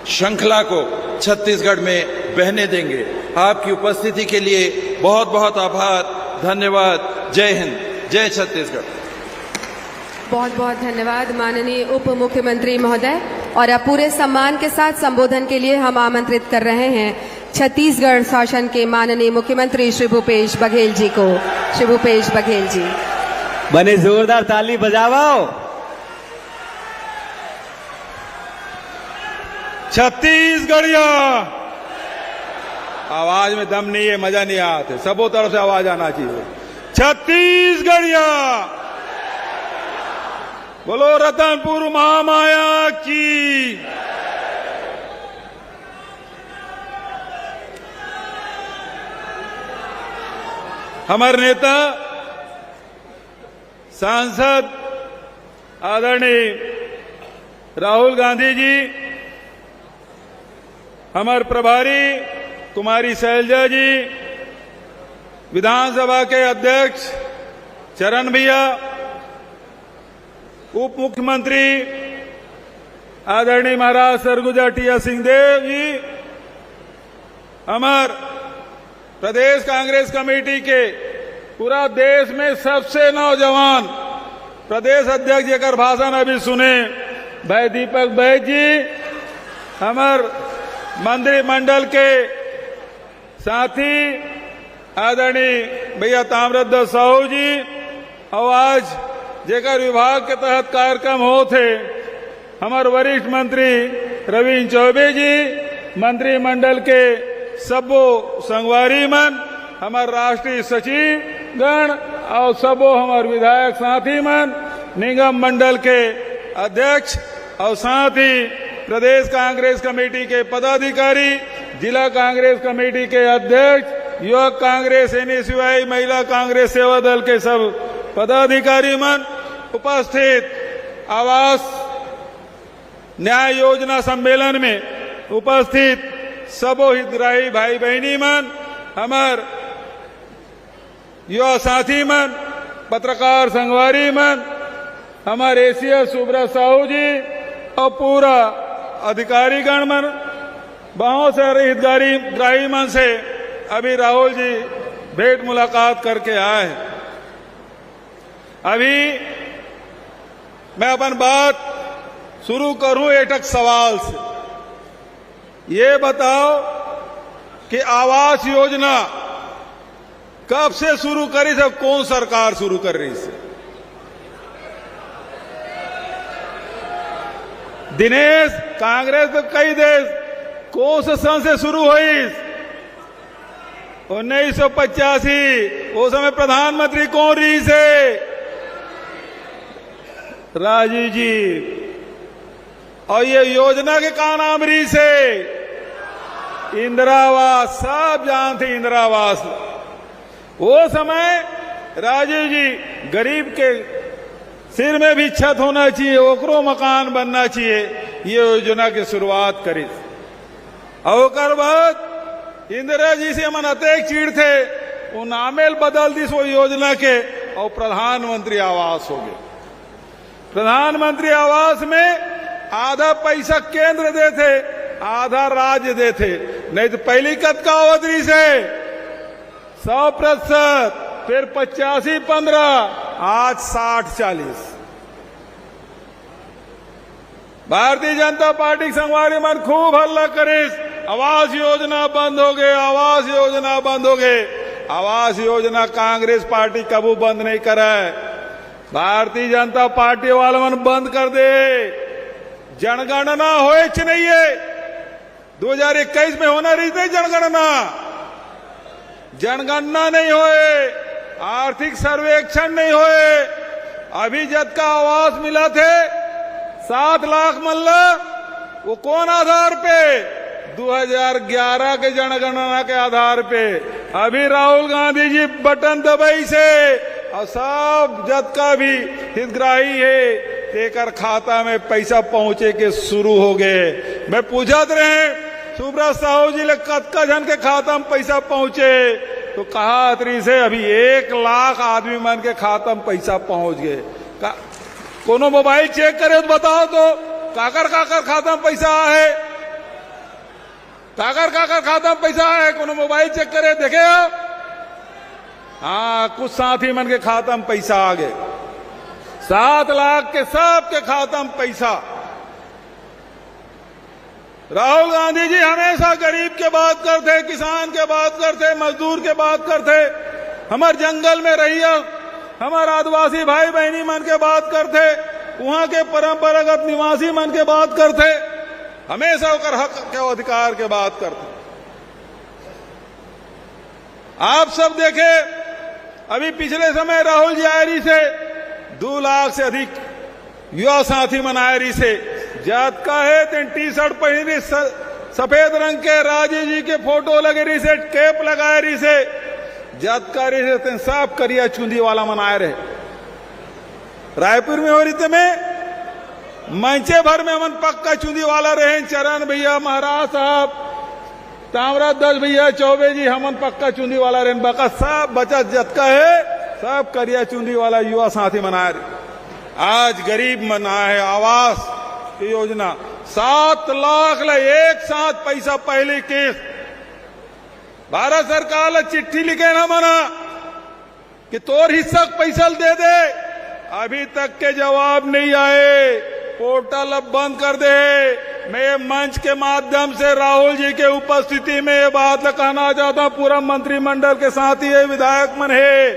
श्रृंखला को छत्तीसगढ़ में बहने देंगे। आपकी उपस्थिति के लिए बहुत बहुत आभार, धन्यवाद। जय हिंद, जय छत्तीसगढ़। बहुत बहुत धन्यवाद माननीय उप मुख्यमंत्री महोदय। और अब पूरे सम्मान के साथ संबोधन के लिए हम आमंत्रित कर रहे हैं छत्तीसगढ़ शासन के माननीय मुख्यमंत्री श्री भूपेश बघेल जी को। श्री भूपेश बघेल जी, बने जोरदार ताली बजाओ। छत्तीसगढ़िया, आवाज में दम नहीं है, मजा नहीं आते, सबों तरफ से आवाज आना चाहिए। छत्तीसगढ़िया, बोलो रतनपुर महामाया की। हमारे नेता सांसद आदरणीय राहुल गांधी जी, हमारे प्रभारी कुमारी शैलजा जी, विधानसभा के अध्यक्ष चरण भैया, उप मुख्यमंत्री आदरणीय महाराज सरगुजा टी.एस. सिंहदेव जी, हमार प्रदेश कांग्रेस कमेटी के पूरा देश में सबसे नौजवान प्रदेश अध्यक्ष जेकर भाषण अभी सुने भाई दीपक बैज जी, हमार मंत्रिमंडल के साथी आदरणीय भैया ताम्रध्वज साहू जी, और आज जेकर विभाग के तहत कार्यक्रम होते हमारे वरिष्ठ मंत्री रविन्द्र चौबे जी, मंत्रिमंडल के सबो संगवारी मन, हमारे राष्ट्रीय सचिव गण और सबो हमारे विधायक साथी मन, निगम मंडल के अध्यक्ष और साथ ही प्रदेश कांग्रेस कमेटी के पदाधिकारी, जिला कांग्रेस कमेटी के अध्यक्ष, युवक कांग्रेस, एनएसयूआई, महिला कांग्रेस सेवा दल के सब पदाधिकारी मन, उपस्थित आवास न्याय योजना सम्मेलन में उपस्थित सबो हितग्राही भाई बहनी मन, हमार युवा साथी मन, पत्रकार संगवारी मन, हमारे एसीएस सुब्रत साहू जी और पूरा अधिकारीगण मन बहुत सारे हितग्राही मन से अभी राहुल जी भेंट मुलाकात करके आए हैं। अभी मैं अपन बात शुरू करूं एक सवाल से। ये बताओ कि आवास योजना कब से शुरू करी से, कौन सरकार शुरू कर रही से? दिनेश, कांग्रेस तो कई देश कौन से सन से शुरू हुई? 1985। वो समय प्रधानमंत्री कौन रही से? राजीव जी। और ये योजना के का नाम रही से? इंदिरा आवास। सब जानते इंदिरा आवास। वो समय राजीव जी गरीब के सिर में भी छत होना चाहिए, ओकरो मकान बनना चाहिए, ये योजना की शुरुआत करी। और बाद इंदिरा जी से मन अतेक चीड़ थे, वो नामेल बदल दी सो योजना के और प्रधानमंत्री आवास हो गए। प्रधानमंत्री आवास में आधा पैसा केंद्र देते, आधा राज्य देते। नहीं तो पहली कद का अवधि से 100%, फिर 85-15, आज 60-40। भारतीय जनता पार्टी संगवारी मन खूब हल्ला करे, आवास योजना बंद हो गए, आवास योजना बंद हो गए। आवास योजना कांग्रेस पार्टी कबू बंद नहीं करे। भारतीय जनता पार्टी वाला मन बंद कर दे। जनगणना होए च नहीं है। 2021 में होना रही थी जनगणना। जनगणना नहीं होए, आर्थिक सर्वेक्षण नहीं होए। अभी जब का आवास मिला थे 7 लाख मल्ला, वो कौन आधार पे? 2011 के जनगणना के आधार पे। अभी राहुल गांधी जी बटन दबाई से और सब जद का भी हितग्राही है तेकर खाता में पैसा पहुंचे के शुरू हो गए। मैं पूछत रहे सुब्रत साहू जी ले कतका जन के खाता में पैसा पहुंचे, तो कहा अतरी से अभी 1 लाख आदमी मन के खाता में पैसा पहुंच गए। कोनो मोबाइल चेक करे तो बताओ तो काकर खाता में पैसा है? काकर खाता में पैसा है? कोनो मोबाइल चेक करे देखे आप? हाँ, कुछ साथी मन के खाता में पैसा आ गए। 7 लाख के सब के खाता में पैसा। राहुल गांधी जी हमेशा गरीब के बात करते, किसान के बात करते, मजदूर के बात करते, हमारे जंगल में रहिया हमारे आदिवासी भाई बहनी मन के बात करते, वहां के परंपरागत निवासी मन के बात करते, हमेशा होकर हक के अधिकार के बात करते। आप सब देखे अभी पिछले समय राहुल जी आयरी से 2 लाख से अधिक युवा साथी मनाए रही से जात का है तेन टी-शर्ट पहनी सफेद रंग के राजीव जी के फोटो लगे रही से, कैप लगाए रही से जात का रही से तेन साफ करिया चुंदी वाला मनाए रहे। रायपुर में हो रही थे में मंचे भर में मन पक्का चुंदी वाला रहे। चरण भैया, महाराज साहब, ताम्रध्वज भैया, चौबे जी हमन पक्का चुंदी वाला रहे। बका सब बचत जतका है सब करिया चुंदी वाला युवा साथी मनाए रहे। आज गरीब मना है आवास की योजना 7 लाख ला एक साथ पैसा पहले किस्त। भारत सरकार ला चिट्ठी लिखे ना मना कि तोर हिस्सा पैसा दे दे, अभी तक के जवाब नहीं आए। पोर्टल अब बंद कर दे। मैं मंच के माध्यम से राहुल जी के उपस्थिति में ये बात कहना चाहता हूं, पूरा मंत्रिमंडल के साथ ही ये विधायक मन है,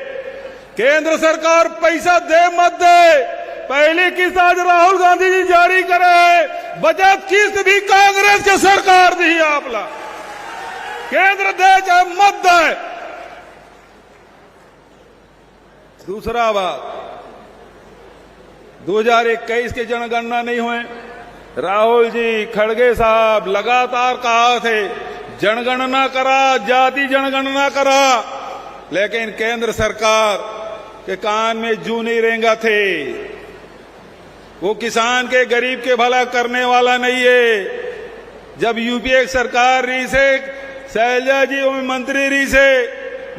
केंद्र सरकार पैसा दे मत दे, पहली किस्त आज राहुल गांधी जी जारी करे। बचत किस्त भी कांग्रेस के सरकार दी आपला, केंद्र दे चाहे मत दे। दूसरा बात, 2021 के जनगणना नहीं हुए। राहुल जी, खड़गे साहब लगातार कहा थे जनगणना करा, जाति जनगणना करा, लेकिन केंद्र सरकार के कान में जू नहीं रेंगा थे। वो किसान के गरीब के भला करने वाला नहीं है। जब यूपीए सरकार रही से, शैलजा जी मंत्री रही से,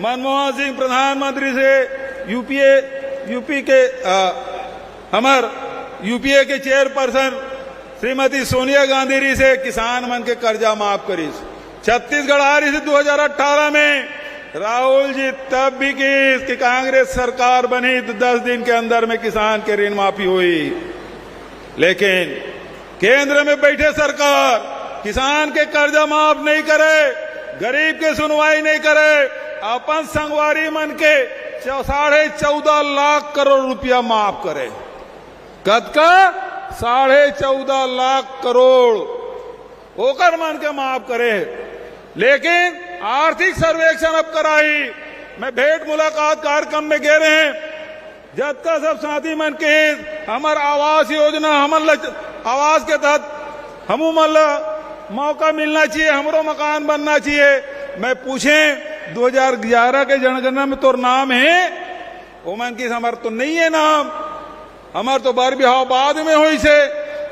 मनमोहन सिंह प्रधानमंत्री से, यूपी के हमार यूपीए के चेयरपर्सन श्रीमती सोनिया गांधी जी से किसान मन के कर्जा माफ करी। छत्तीसगढ़ आ रही थी 2018 में, राहुल जी तब भी कि कांग्रेस सरकार बनी तो 10 दिन के अंदर में किसान के ऋण माफी हुई। लेकिन केंद्र में बैठे सरकार किसान के कर्जा माफ नहीं करे, गरीब के सुनवाई नहीं करे, अपन संगवारी मन के 14.5 लाख करोड़ रुपया माफ करे। कद का 14.5 लाख करोड़ ओकर मन के माफ करे। लेकिन आर्थिक सर्वेक्षण अब कराई, मैं भेंट मुलाकात कार्यक्रम में गए रहे हैं, जब का सब साथी मन के हमार आवास योजना, हमार आवास के तहत हमू मन मौका मिलना चाहिए, हमरो मकान बनना चाहिए। मैं पूछे 2011 के जनगणना में तोर नाम है? वो मन की हमार तो नहीं है नाम, हमार तो बार बिहाव बाद में हुई से,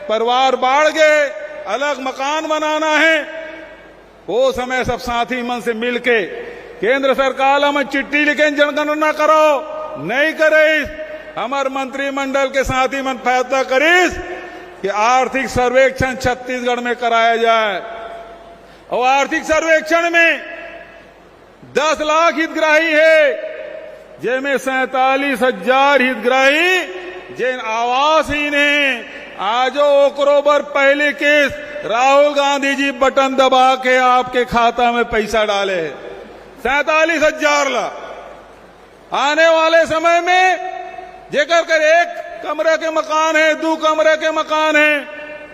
परिवार बाढ़ गए, अलग मकान बनाना है। वो समय सब साथी मन से मिलके केंद्र सरकार हमें चिट्ठी लिखे जनगणना करो, नहीं करीस। हमार मंत्रिमंडल के साथी मन फैसला करीस कि आर्थिक सर्वेक्षण छत्तीसगढ़ में कराया जाए। और आर्थिक सर्वेक्षण में 10 लाख हितग्राही है, जिनमें 47,000 हितग्राही जिन आवासहीन है। आज ओकरो बर पहले केस राहुल गांधी जी बटन दबा के आपके खाता में पैसा डाले 47,000 लाख। आने वाले समय में जेकर कर 1 कमरे के मकान है, 2 कमरे के मकान है,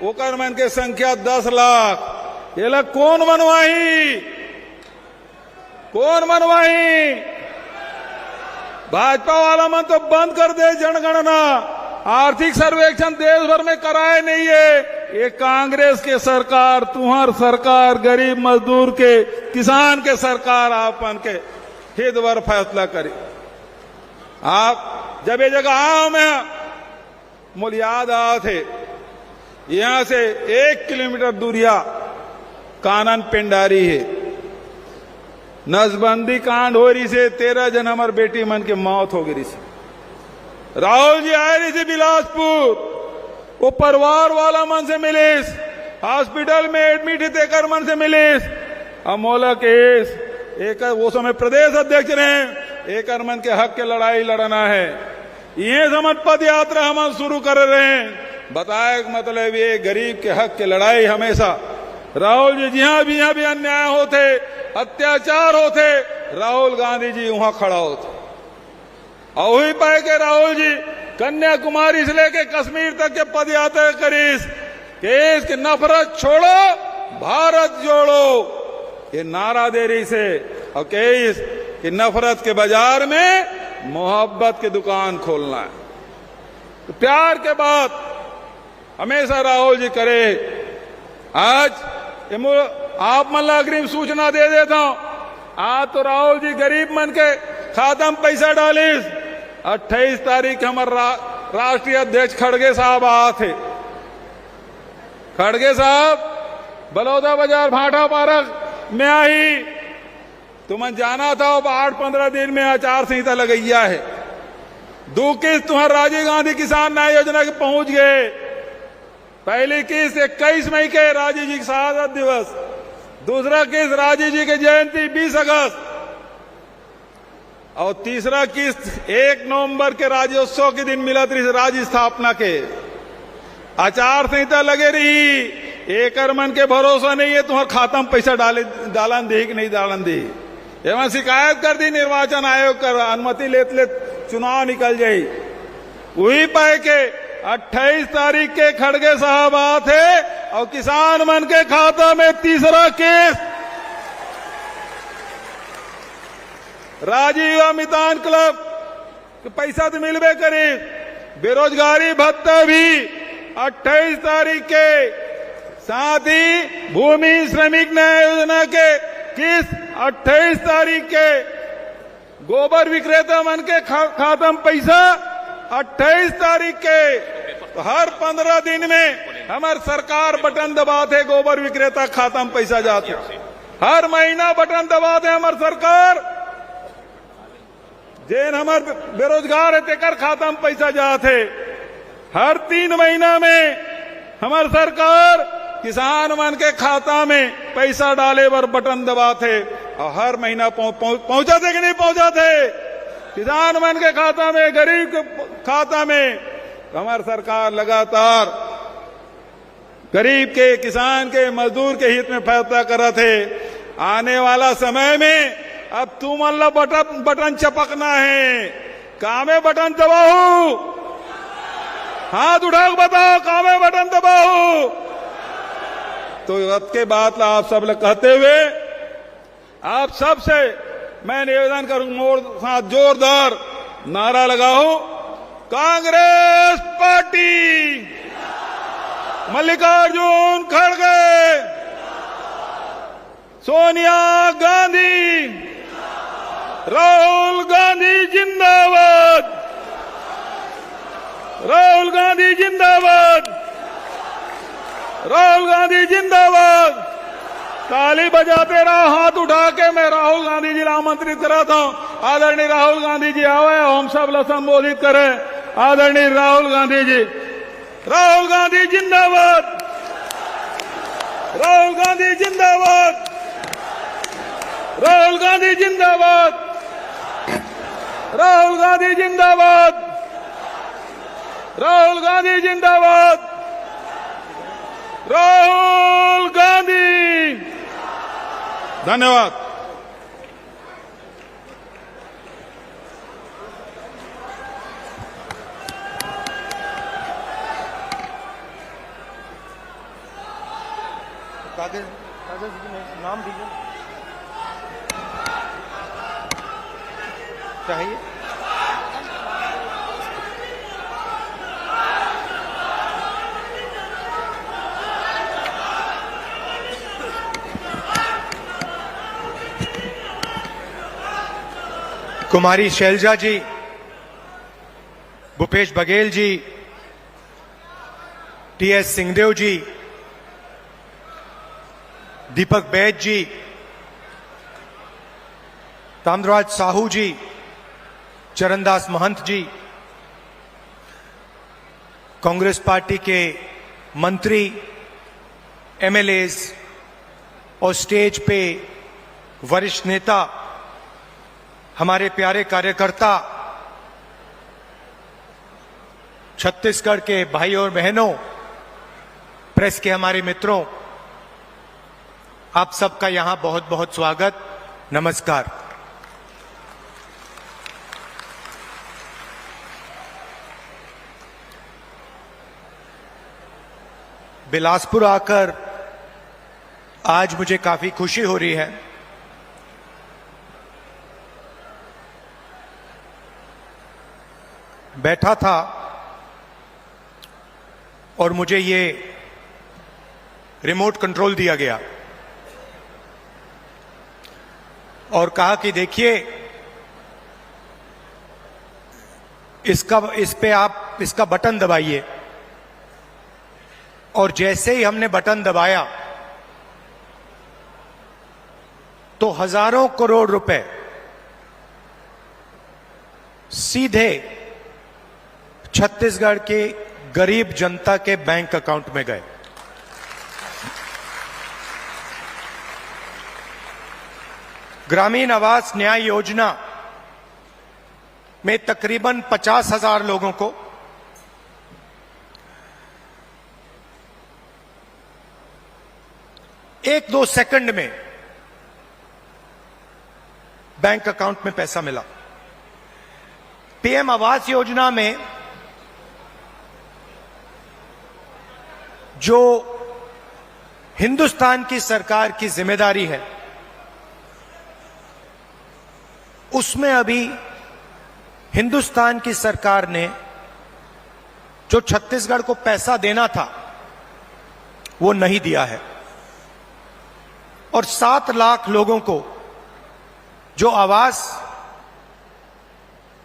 ओकर मन के संख्या 10 लाख। ये लोग कौन बनवाही? कौन बनवाही? भाजपा वाला मन तो बंद कर दे जनगणना। आर्थिक सर्वेक्षण देश भर में कराए नहीं है, ये कांग्रेस के सरकार, तुम्हार सरकार, गरीब मजदूर के, किसान के सरकार आपन के हित भर फैसला करे। आप जब ये जगह आओ, मैं मुझे याद आ थे, यहां से 1 किलोमीटर दूरिया कानन पिंडारी है, नसबंदी कांड हो रही से 13 जन हमार बेटी मन के मौत हो गई से। राहुल जी आए रही थी बिलासपुर, वो परिवार वाला मन से मिलिस, हॉस्पिटल में एडमिट थे मन से मिलिस। अमोला केस एक वो समय प्रदेश अध्यक्ष रहे, एक मन के हक के लड़ाई लड़ना है। ये समझ पद यात्रा हम शुरू कर रहे हैं, बताए मतलब ये गरीब के हक के लड़ाई हमेशा राहुल जी जहां भी अन्याय होते, अत्याचार होते, राहुल गांधी जी वहां खड़ा होते। और वही पाए के राहुल जी कन्याकुमारी से लेके कश्मीर तक के पद यात्रा करीस, केस की नफरत छोड़ो भारत जोड़ो, ये नारा दे रही से। और केस की नफरत के बाजार में मोहब्बत की दुकान खोलना है। तो प्यार के बात हमेशा राहुल जी करे। आज आप मन अग्रिम सूचना दे देता हूं, आज तो राहुल जी गरीब मन के खाता में पैसा डालिस। 28 तारीख हमारे राष्ट्रीय अध्यक्ष खड़गे साहब आए थे। खड़गे साहब बलौदा बाजार भाटा पार्क में आई, तुम्हें जाना था, 8-15 दिन में आचार संहिता लगैया है। 2 किस्त तुम्हारे राजीव गांधी किसान न्याय योजना के पहुंच गए। पहली किस्त 21 मई के राजीव जी शहादत दिवस, दूसरा किस्त राजीव जी की जयंती 20 अगस्त, और तीसरा किस्त 1 नवंबर के राज्योत्सव के दिन मिला थी राज्य स्थापना के। आचार संहिता लगे रही, एक मन के भरोसा नहीं है तुम्हारे खाता में पैसा डालन दे कि नहीं डालन दे। एवं शिकायत कर दी निर्वाचन आयोग कर, अनुमति लेते लेते चुनाव निकल जाये। वही पाए के 28 तारीख के खड़गे साहब आ थे, और किसान मन के खाता में तीसरा केस राजीव अमितान क्लब पैसा तो मिलबे करे। बेरोजगारी भत्ता भी 28 तारीख के, साथ ही भूमि श्रमिक न्याय योजना के किस्त 28 तारीख के, गोबर विक्रेता मन के खाता में पैसा 28 तारीख के। तो हर 15 दिन में हमार सरकार बटन दबाते, गोबर विक्रेता खाता में पैसा जाते। हर महीना बटन दबाते हमार सरकार, जेन हमार बेरोजगार है तेकर खाता में पैसा जाते। हर 3 महीना में हमारी सरकार किसान मन के खाता में पैसा डाले पर बटन दबाते और हर महीना पहुंचाते कि नहीं पहुंचाते किसान मन के खाता में, गरीब के खाता में। हमारी सरकार लगातार गरीब के, किसान के, मजदूर के हित में फैसला कर रहे थे। आने वाला समय में अब तुम अल्लाह बटन चपकना है। कहाँ में बटन दबाओ? हाथ उठा के बताओ, कहाँ में बटन दबाओ? तो रथ के बात आप सब लोग कहते हुए आप सबसे मैं निवेदन करूंगा, जोरदार नारा लगाओ, कांग्रेस पार्टी, मल्लिकार्जुन खड़गे, सोनिया गांधी, राहुल गांधी जिंदाबाद, राहुल गांधी जिंदाबाद, राहुल गांधी जिंदाबाद। ताली बजाते रहो, हाथ उठा के मैं राहुल गांधी जी आमंत्रित कराता हूं। आदरणीय राहुल गांधी जी आवे, हम सब लोग संबोधित करें। आदरणीय राहुल गांधी जी, राहुल गांधी जिंदाबाद, राहुल गांधी जिंदाबाद, राहुल गांधी जिंदाबाद, राहुल गांधी जिंदाबाद, राहुल गांधी जिंदाबाद, राहुल गांधी। धन्यवाद। कागज नाम दीजिए चाहिए। कुमारी शैलजा जी, भूपेश बघेल जी, टीएस सिंहदेव जी, दीपक बैज जी, ताम्रराज साहू जी, चरणदास महंत जी, कांग्रेस पार्टी के मंत्री, एमएलएज और स्टेज पे वरिष्ठ नेता, हमारे प्यारे कार्यकर्ता, छत्तीसगढ़ के भाई और बहनों, प्रेस के हमारे मित्रों, आप सबका यहां बहुत बहुत स्वागत, नमस्कार। बिलासपुर आकर आज मुझे काफी खुशी हो रही है। बैठा था और मुझे ये रिमोट कंट्रोल दिया गया और कहा कि देखिए इस पे आप इसका बटन दबाइए। और जैसे ही हमने बटन दबाया तो हजारों करोड़ रुपए सीधे छत्तीसगढ़ के गरीब जनता के बैंक अकाउंट में गए। ग्रामीण आवास न्याय योजना में तकरीबन 50,000 लोगों को एक दो सेकंड में बैंक अकाउंट में पैसा मिला। पीएम आवास योजना में जो हिंदुस्तान की सरकार की जिम्मेदारी है, उसमें अभी हिंदुस्तान की सरकार ने जो छत्तीसगढ़ को पैसा देना था वो नहीं दिया है। और 7 लाख लोगों को जो आवास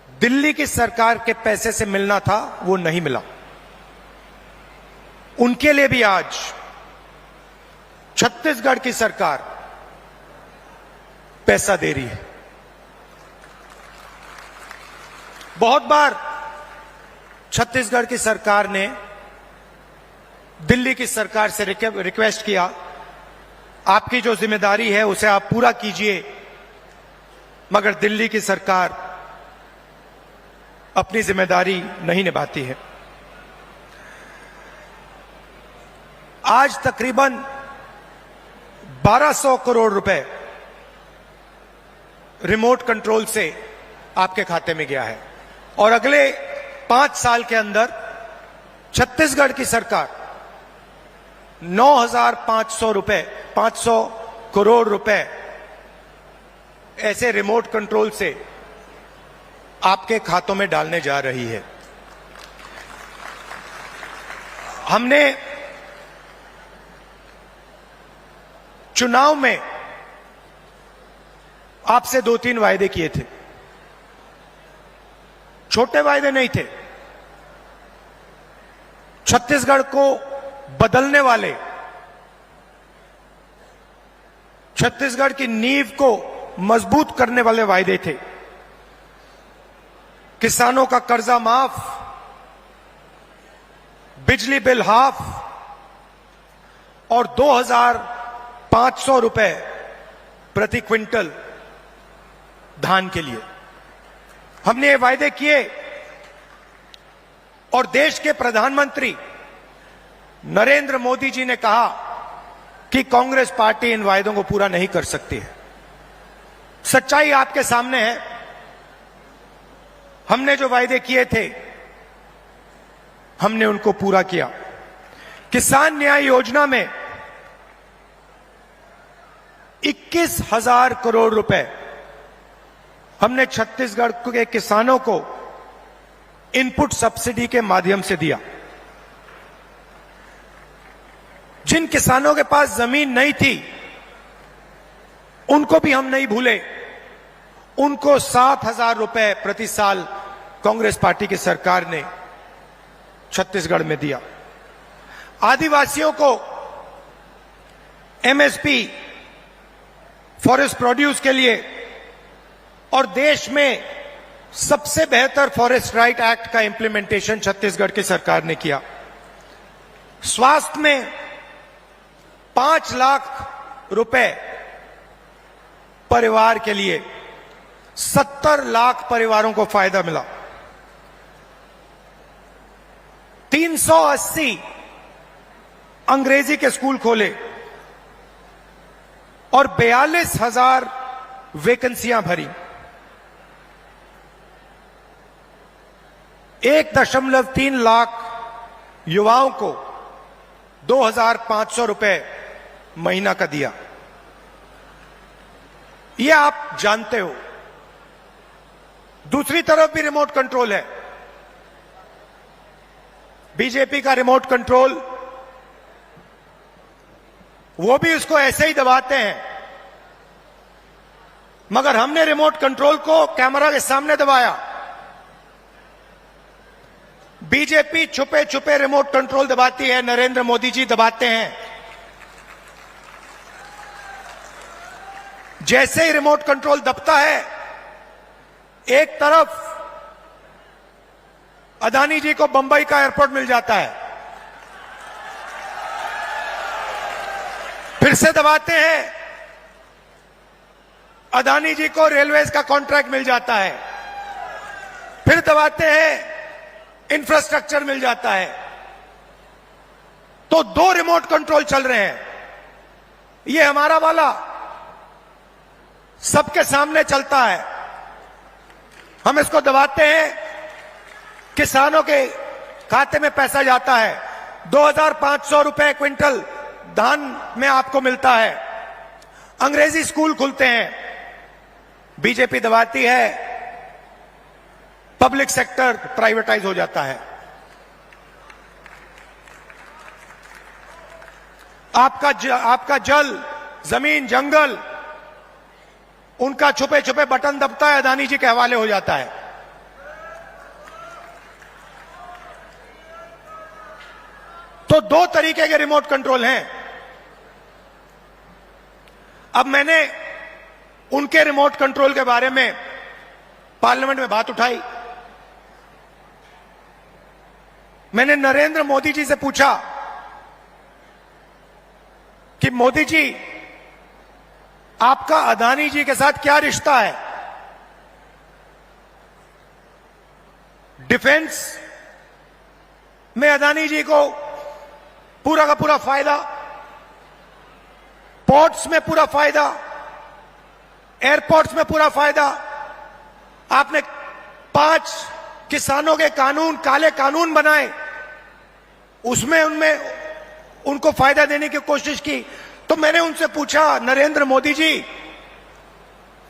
दिल्ली की सरकार के पैसे से मिलना था वो नहीं मिला। उनके लिए भी आज छत्तीसगढ़ की सरकार पैसा दे रही है। बहुत बार छत्तीसगढ़ की सरकार ने दिल्ली की सरकार से रिक्वेस्ट किया, आपकी जो जिम्मेदारी है उसे आप पूरा कीजिए, मगर दिल्ली की सरकार अपनी जिम्मेदारी नहीं निभाती है। आज तकरीबन 1200 करोड़ रुपए रिमोट कंट्रोल से आपके खाते में गया है और अगले 5 साल के अंदर छत्तीसगढ़ की सरकार 500 करोड़ रुपए ऐसे रिमोट कंट्रोल से आपके खातों में डालने जा रही है। हमने चुनाव में आपसे 2-3 वायदे किए थे, छोटे वायदे नहीं थे, छत्तीसगढ़ को बदलने वाले, छत्तीसगढ़ की नींव को मजबूत करने वाले वायदे थे। किसानों का कर्जा माफ, बिजली बिल हाफ और 2500 रुपए प्रति क्विंटल धान के लिए हमने ये वायदे किए और देश के प्रधानमंत्री नरेंद्र मोदी जी ने कहा कि कांग्रेस पार्टी इन वायदों को पूरा नहीं कर सकती है। सच्चाई आपके सामने है, हमने जो वायदे किए थे हमने उनको पूरा किया। किसान न्याय योजना में 21,000 करोड़ रुपए हमने छत्तीसगढ़ के किसानों को इनपुट सब्सिडी के माध्यम से दिया। जिन किसानों के पास जमीन नहीं थी उनको भी हम नहीं भूले, उनको 7,000 रुपए प्रति साल कांग्रेस पार्टी की सरकार ने छत्तीसगढ़ में दिया। आदिवासियों को एमएसपी फॉरेस्ट प्रोड्यूस के लिए और देश में सबसे बेहतर फॉरेस्ट राइट एक्ट का इंप्लीमेंटेशन छत्तीसगढ़ की सरकार ने किया। स्वास्थ्य में 5 लाख रुपए परिवार के लिए 70 लाख परिवारों को फायदा मिला। 380 अंग्रेजी के स्कूल खोले और 42,000 वैकेंसियां भरी। 1.3 लाख युवाओं को 2,500 रुपए महीना का दिया। ये आप जानते हो। दूसरी तरफ भी रिमोट कंट्रोल है। बीजेपी का रिमोट कंट्रोल, वो भी उसको ऐसे ही दबाते हैं, मगर हमने रिमोट कंट्रोल को कैमरा के सामने दबाया। बीजेपी छुपे छुपे रिमोट कंट्रोल दबाती है, नरेंद्र मोदी जी दबाते हैं। जैसे ही रिमोट कंट्रोल दबता है, एक तरफ अदानी जी को बंबई का एयरपोर्ट मिल जाता है, फिर से दबाते हैं, अदानी जी को रेलवेज का कॉन्ट्रैक्ट मिल जाता है, फिर दबाते हैं, इंफ्रास्ट्रक्चर मिल जाता है। तो 2 रिमोट कंट्रोल चल रहे हैं। ये हमारा वाला सबके सामने चलता है, हम इसको दबाते हैं, किसानों के खाते में पैसा जाता है, 2,500 रुपए क्विंटल धान में आपको मिलता है। अंग्रेजी स्कूल खुलते हैं, बीजेपी दबाती है, पब्लिक सेक्टर प्राइवेटाइज हो जाता है। आपका जल, जमीन, जंगल, उनका छुपे छुपे बटन दबता है, अदानी जी के हवाले हो जाता है। तो 2 तरीके के रिमोट कंट्रोल हैं। अब मैंने उनके रिमोट कंट्रोल के बारे में पार्लियामेंट में बात उठाई। मैंने नरेंद्र मोदी जी से पूछा कि मोदी जी, आपका अदानी जी के साथ क्या रिश्ता है? डिफेंस में अदानी जी को पूरा का पूरा फायदा, पोर्ट्स में पूरा फायदा, एयरपोर्ट्स में पूरा फायदा। आपने 5 किसानों के कानून, काले कानून बनाए, उसमें उनको फायदा देने की कोशिश की। तो मैंने उनसे पूछा, नरेंद्र मोदी जी,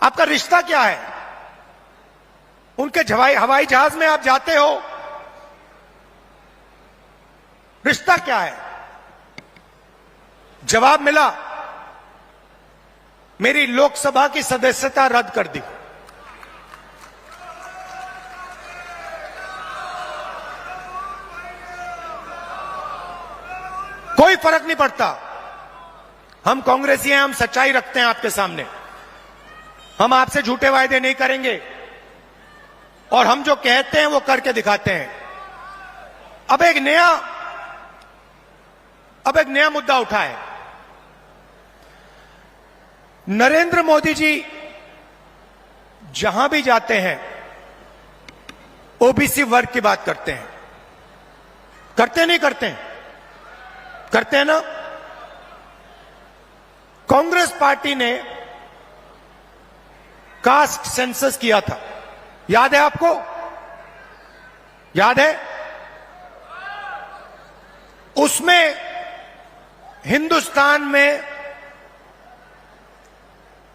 आपका रिश्ता क्या है? उनके हवाई जहाज में आप जाते हो, रिश्ता क्या है? जवाब मिला, मेरी लोकसभा की सदस्यता रद्द कर दी। कोई फर्क नहीं पड़ता, हम कांग्रेसी हैं, हम सच्चाई रखते हैं आपके सामने, हम आपसे झूठे वायदे नहीं करेंगे और हम जो कहते हैं वो करके दिखाते हैं। अब एक नया मुद्दा उठा है। नरेंद्र मोदी जी जहां भी जाते हैं ओबीसी वर्ग की बात करते हैं। करते नहीं करते? करते हैं ना? कांग्रेस पार्टी ने कास्ट सेंसस किया था, याद है आपको? याद है? उसमें हिंदुस्तान में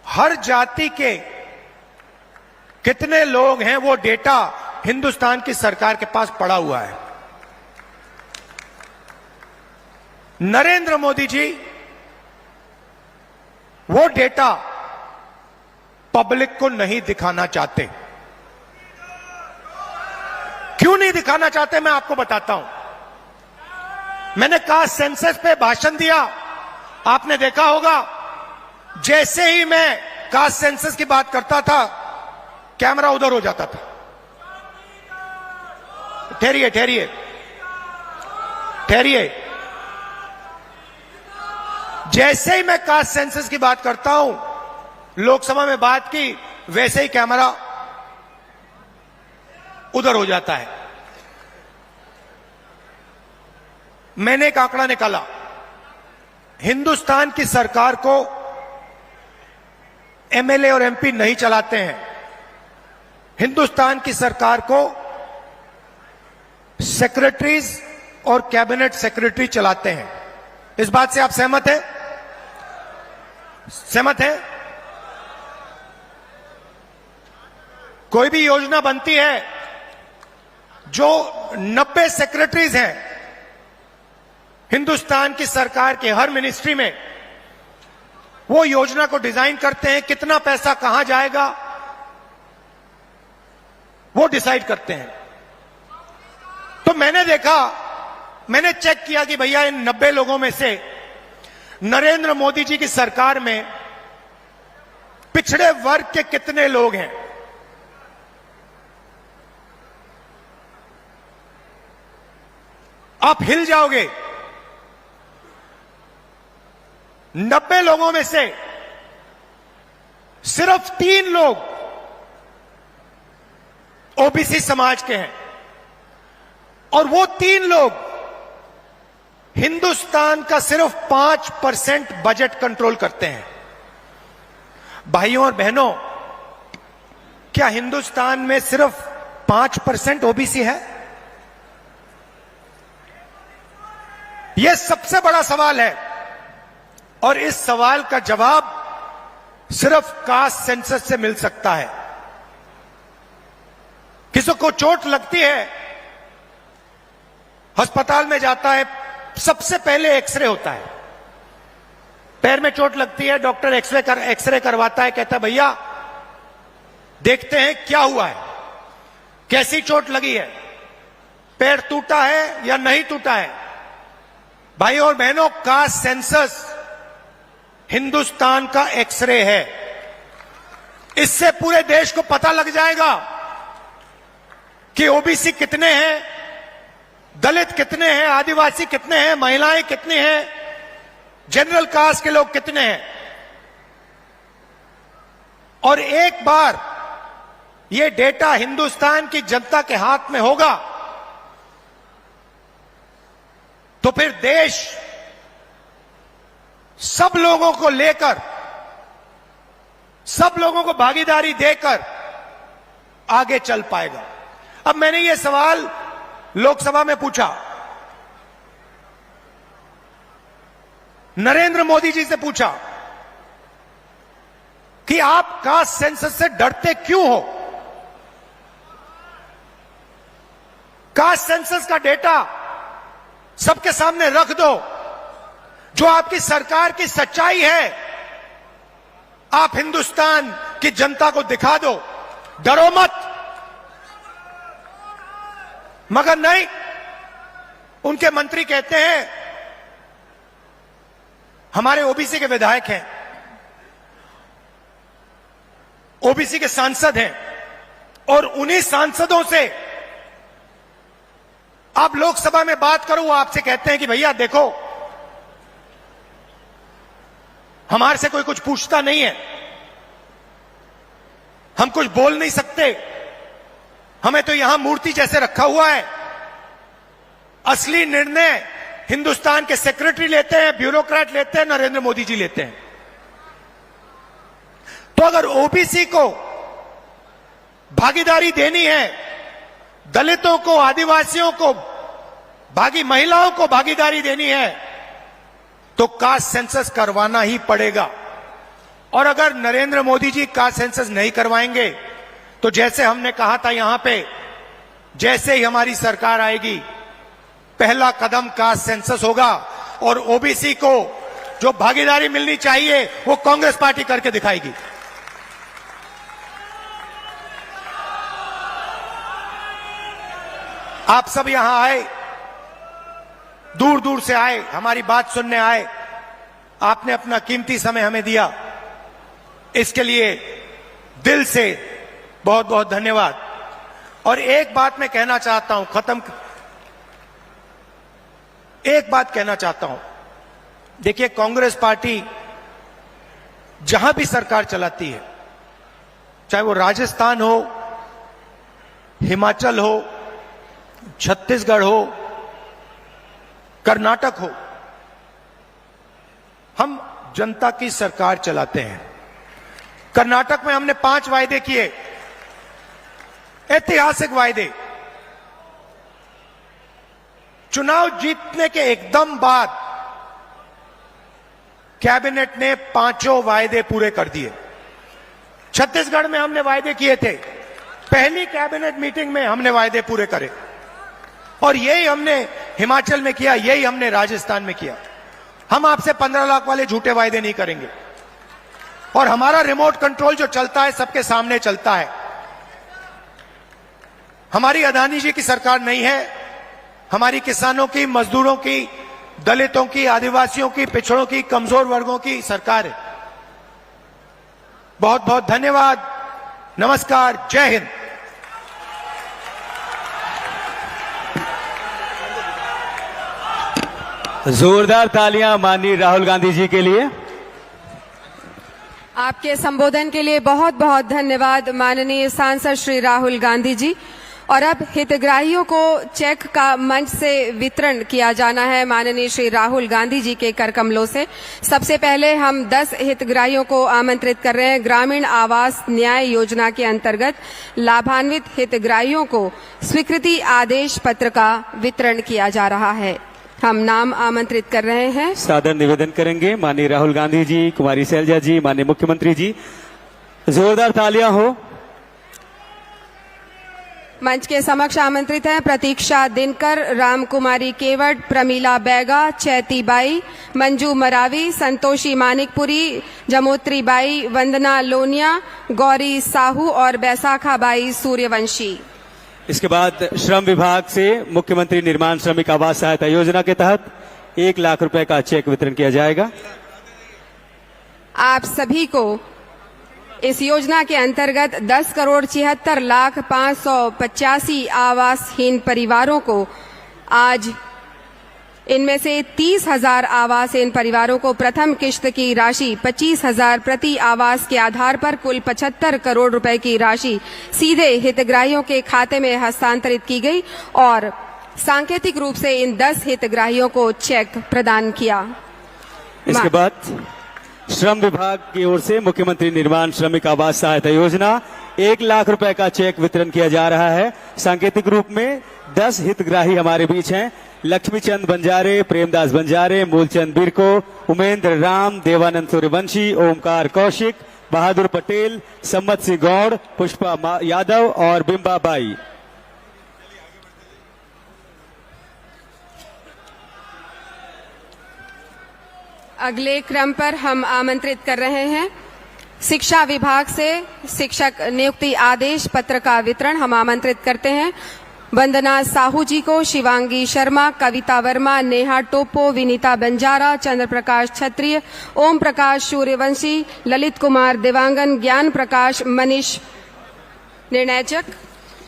हर जाति के कितने लोग हैं वो डेटा हिंदुस्तान की सरकार के पास पड़ा हुआ है। नरेंद्र मोदी जी वो डेटा पब्लिक को नहीं दिखाना चाहते। क्यों नहीं दिखाना चाहते, मैं आपको बताता हूं। मैंने कास्ट सेंसस पे भाषण दिया, आपने देखा होगा, जैसे ही मैं कास्ट सेंसस की बात करता था कैमरा उधर हो जाता था। ठहरिए ठहरिए ठहरिए, जैसे ही मैं कास्ट सेंसस की बात करता हूं, लोकसभा में बात की, वैसे ही कैमरा उधर हो जाता है। मैंने एक आंकड़ा निकाला, हिंदुस्तान की सरकार को एमएलए और एमपी नहीं चलाते हैं, हिंदुस्तान की सरकार को सेक्रेटरीज और कैबिनेट सेक्रेटरी चलाते हैं। इस बात से आप सहमत हैं? सहमत हैं? कोई भी योजना बनती है, जो 90 सेक्रेटरीज हैं हिंदुस्तान की सरकार के हर मिनिस्ट्री में, वो योजना को डिजाइन करते हैं, कितना पैसा कहां जाएगा वो डिसाइड करते हैं। तो मैंने देखा, मैंने चेक किया कि भैया इन 90 लोगों में से नरेंद्र मोदी जी की सरकार में पिछड़े वर्ग के कितने लोग हैं। आप हिल जाओगे। 90 लोगों में से सिर्फ 3 लोग ओबीसी समाज के हैं, और वो 3 लोग हिंदुस्तान का सिर्फ 5% बजट कंट्रोल करते हैं। भाइयों और बहनों, क्या हिंदुस्तान में सिर्फ 5% ओबीसी है? यह सबसे बड़ा सवाल है, और इस सवाल का जवाब सिर्फ कास्ट सेंसस से मिल सकता है। किसी को चोट लगती है, अस्पताल में जाता है, सबसे पहले एक्सरे होता है। पैर में चोट लगती है, डॉक्टर एक्सरे करवाता है, कहता है भैया देखते हैं क्या हुआ है, कैसी चोट लगी है, पैर टूटा है या नहीं टूटा है। भाइयों और बहनों, कास्ट सेंसस हिंदुस्तान का एक्सरे है। इससे पूरे देश को पता लग जाएगा कि ओबीसी कितने हैं दलित कितने हैं, आदिवासी कितने हैं, महिलाएं कितनी हैं, जनरल कास्ट के लोग कितने हैं। और एक बार ये डेटा हिंदुस्तान की जनता के हाथ में होगा तो फिर देश सब लोगों को लेकर, सब लोगों को भागीदारी देकर आगे चल पाएगा। अब मैंने ये सवाल लोकसभा में पूछा, नरेंद्र मोदी जी से पूछा कि आप कास्ट सेंसस से डरते क्यों हो? कास्ट सेंसस का डेटा सबके सामने रख दो, जो आपकी सरकार की सच्चाई है आप हिंदुस्तान की जनता को दिखा दो, डरो मत। मगर नहीं, उनके मंत्री कहते हैं हमारे ओबीसी के विधायक हैं, ओबीसी के सांसद हैं, और उन्हीं सांसदों से आप लोकसभा में बात करो, वो आपसे कहते हैं कि भैया देखो हमारे से कोई कुछ पूछता नहीं है, हम कुछ बोल नहीं सकते, हमें तो यहां मूर्ति जैसे रखा हुआ है, असली निर्णय हिंदुस्तान के सेक्रेटरी लेते हैं, ब्यूरोक्रेट लेते हैं, नरेंद्र मोदी जी लेते हैं। तो अगर ओबीसी को भागीदारी देनी है, दलितों को, आदिवासियों को, महिलाओं को भागीदारी देनी है, तो कास्ट सेंसस करवाना ही पड़ेगा। और अगर नरेंद्र मोदी जी कास्ट सेंसस नहीं करवाएंगे तो जैसे हमने कहा था यहां पे, जैसे ही हमारी सरकार आएगी पहला कदम कास्ट सेंसस होगा, और ओबीसी को जो भागीदारी मिलनी चाहिए वो कांग्रेस पार्टी करके दिखाएगी। आप सब यहां आए, दूर दूर से आए, हमारी बात सुनने आए, आपने अपना कीमती समय हमें दिया, इसके लिए दिल से बहुत बहुत धन्यवाद। और एक बात मैं कहना चाहता हूं, एक बात कहना चाहता हूं, देखिए कांग्रेस पार्टी जहां भी सरकार चलाती है, चाहे वो राजस्थान हो, हिमाचल हो, छत्तीसगढ़ हो, कर्नाटक हो, हम जनता की सरकार चलाते हैं। कर्नाटक में हमने 5 वायदे किए, ऐतिहासिक वायदे। चुनाव जीतने के एकदम बाद कैबिनेट ने 5 वायदे पूरे कर दिए। छत्तीसगढ़ में हमने वायदे किए थे, पहली कैबिनेट मीटिंग में हमने वायदे पूरे करे, और यही हमने हिमाचल में किया, यही हमने राजस्थान में किया। हम आपसे 15 लाख वाले झूठे वायदे नहीं करेंगे, और हमारा रिमोट कंट्रोल जो चलता है सबके सामने चलता है। हमारी अदानी जी की सरकार नहीं है, हमारी किसानों की, मजदूरों की, दलितों की, आदिवासियों की, पिछड़ों की, कमजोर वर्गों की सरकार है। बहुत बहुत धन्यवाद, नमस्कार, जय हिंद। जोरदार तालियां माननीय राहुल गांधी जी के लिए। आपके संबोधन के लिए बहुत बहुत धन्यवाद माननीय सांसद श्री राहुल गांधी जी। और अब हितग्राहियों को चेक का मंच से वितरण किया जाना है माननीय श्री राहुल गांधी जी के कर कमलों से। सबसे पहले हम 10 हितग्राहियों को आमंत्रित कर रहे हैं। ग्रामीण आवास न्याय योजना के अंतर्गत लाभान्वित हितग्राहियों को स्वीकृति आदेश पत्र का वितरण किया जा रहा है। हम नाम आमंत्रित कर रहे हैं। सादर निवेदन करेंगे माननीय राहुल गांधी जी, कुमारी शैलजा जी, माननीय मुख्यमंत्री जी। जोरदार तालियां हो। मंच के समक्ष आमंत्रित हैं प्रतीक्षा दिनकर, राम कुमारी केवट, प्रमीला बैगा, चैती बाई, मंजू मरावी, संतोषी मानिकपुरी, जमोत्री बाई, वंदना लोनिया, गौरी साहू और बैसाखा बाई सूर्यवंशी। इसके बाद श्रम विभाग से मुख्यमंत्री निर्माण श्रमिक आवास सहायता योजना के तहत 1 लाख रुपए का चेक वितरण किया जाएगा। आप सभी को इस योजना के अंतर्गत 10,76,0585 आवासहीन परिवारों को आज इनमें से 30,000 आवास इन परिवारों को प्रथम किश्त की राशि 25,000 प्रति आवास के आधार पर कुल 75 करोड़ रुपए की राशि सीधे हितग्राहियों के खाते में हस्तांतरित की गई और सांकेतिक रूप से इन 10 हितग्राहियों को चेक प्रदान किया। इसके बाद श्रम विभाग की ओर से मुख्यमंत्री निर्माण श्रमिक आवास सहायता योजना 1 लाख रुपए का चेक वितरण किया जा रहा है। सांकेतिक रूप में 10 हितग्राही हमारे बीच हैं। लक्ष्मीचंद बंजारे, प्रेमदास बंजारे, मूलचंद बिरको, उमेंद्र राम, देवानंद सूर्यवंशी, ओमकार कौशिक, बहादुर पटेल, सम्मत सिंह गौड़, पुष्पा यादव और बिंबा बाई। अगले क्रम पर हम आमंत्रित कर रहे हैं शिक्षा विभाग से शिक्षक नियुक्ति आदेश पत्र का वितरण हम आमंत्रित करते हैं। वंदना साहू जी को, शिवांगी शर्मा, कविता वर्मा, नेहा टोपो, विनीता बंजारा, चंद्र प्रकाश क्षत्रिय, ओम प्रकाश सूर्यवंशी, ललित कुमार देवांगन, ज्ञान प्रकाश, मनीष निर्णयचक।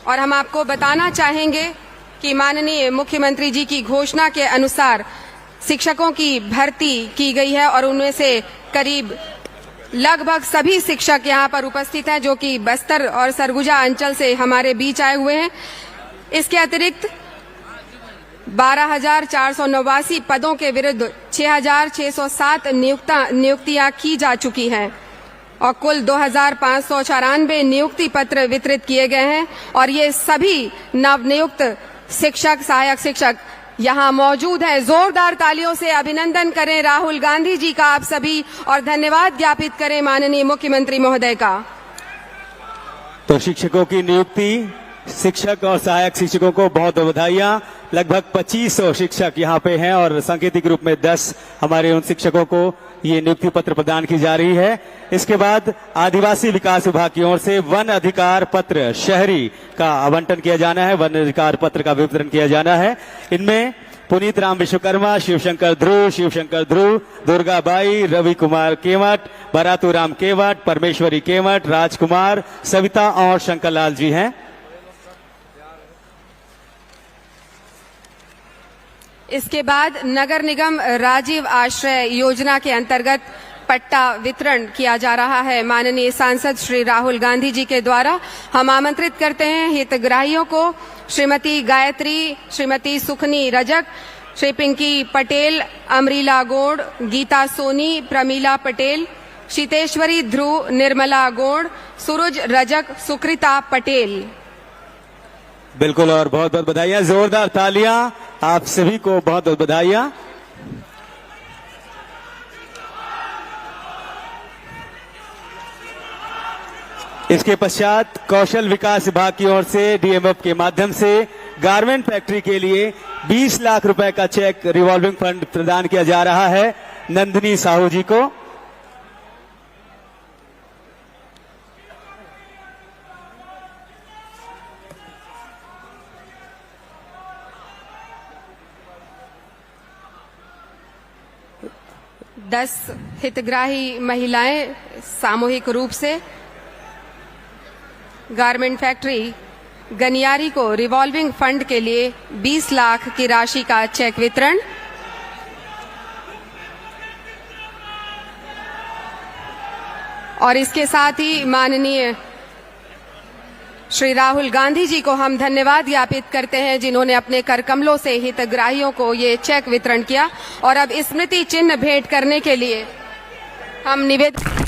और हम आपको बताना चाहेंगे कि माननीय मुख्यमंत्री जी की घोषणा के अनुसार शिक्षकों की भर्ती की गई है और उनमें से करीब लगभग सभी शिक्षक यहाँ पर उपस्थित हैं जो कि बस्तर और सरगुजा अंचल से हमारे बीच आए हुए हैं। इसके अतिरिक्त 12,489 पदों के विरुद्ध 6,607 नियुक्तियां की जा चुकी हैं और कुल 2,594 नियुक्ति पत्र वितरित किए गए हैं और ये सभी नवनियुक्त शिक्षक, सहायक शिक्षक यहाँ मौजूद हैं। जोरदार तालियों से अभिनंदन करें राहुल गांधी जी का आप सभी और धन्यवाद ज्ञापित करें माननीय मुख्यमंत्री महोदय का। तो शिक्षकों की नियुक्ति, शिक्षक और सहायक शिक्षकों को बहुत बधाइयां। लगभग 2500 शिक्षक यहाँ पे हैं और सांकेतिक रूप में 10 हमारे उन शिक्षकों को ये नियुक्ति पत्र प्रदान की जा रही है। इसके बाद आदिवासी विकास विभाग की ओर से वन अधिकार पत्र शहरी का आवंटन किया जाना है, वन अधिकार पत्र का वितरण किया जाना है। इनमें पुनीत राम विश्वकर्मा, शिवशंकर ध्रुव, दुर्गा बाई, रवि कुमार केवट, बरातू राम केवट, परमेश्वरी केवट, राजकुमार, सविता और शंकरलाल जी हैं। इसके बाद नगर निगम राजीव आश्रय योजना के अंतर्गत पट्टा वितरण किया जा रहा है माननीय सांसद श्री राहुल गांधी जी के द्वारा। हम आमंत्रित करते हैं हितग्राहियों को श्रीमती गायत्री, श्रीमती सुखनी रजक, श्री पिंकी पटेल, अमरीला गोड़, गीता सोनी, प्रमीला पटेल, शीतेश्वरी ध्रुव, निर्मला गोड़, सूरज रजक, सुकृता पटेल। बिल्कुल और बहुत बहुत बधाइयां, जोरदार तालियां आप सभी को, बहुत बहुत बधाइयां। इसके पश्चात कौशल विकास विभाग की ओर से डीएमएफ के माध्यम से गारमेंट फैक्ट्री के लिए 20 लाख रुपए का चेक रिवॉल्विंग फंड प्रदान किया जा रहा है नंदिनी साहू जी को। दस हितग्राही महिलाएं सामूहिक रूप से गारमेंट फैक्ट्री गनियारी को रिवॉल्विंग फंड के लिए 20 लाख की राशि का चेक वितरण। और इसके साथ ही माननीय श्री राहुल गांधी जी को हम धन्यवाद ज्ञापित करते हैं जिन्होंने अपने करकमलों से हितग्राहियों को ये चेक वितरण किया। और अब स्मृति चिन्ह भेंट करने के लिए हम निवेदन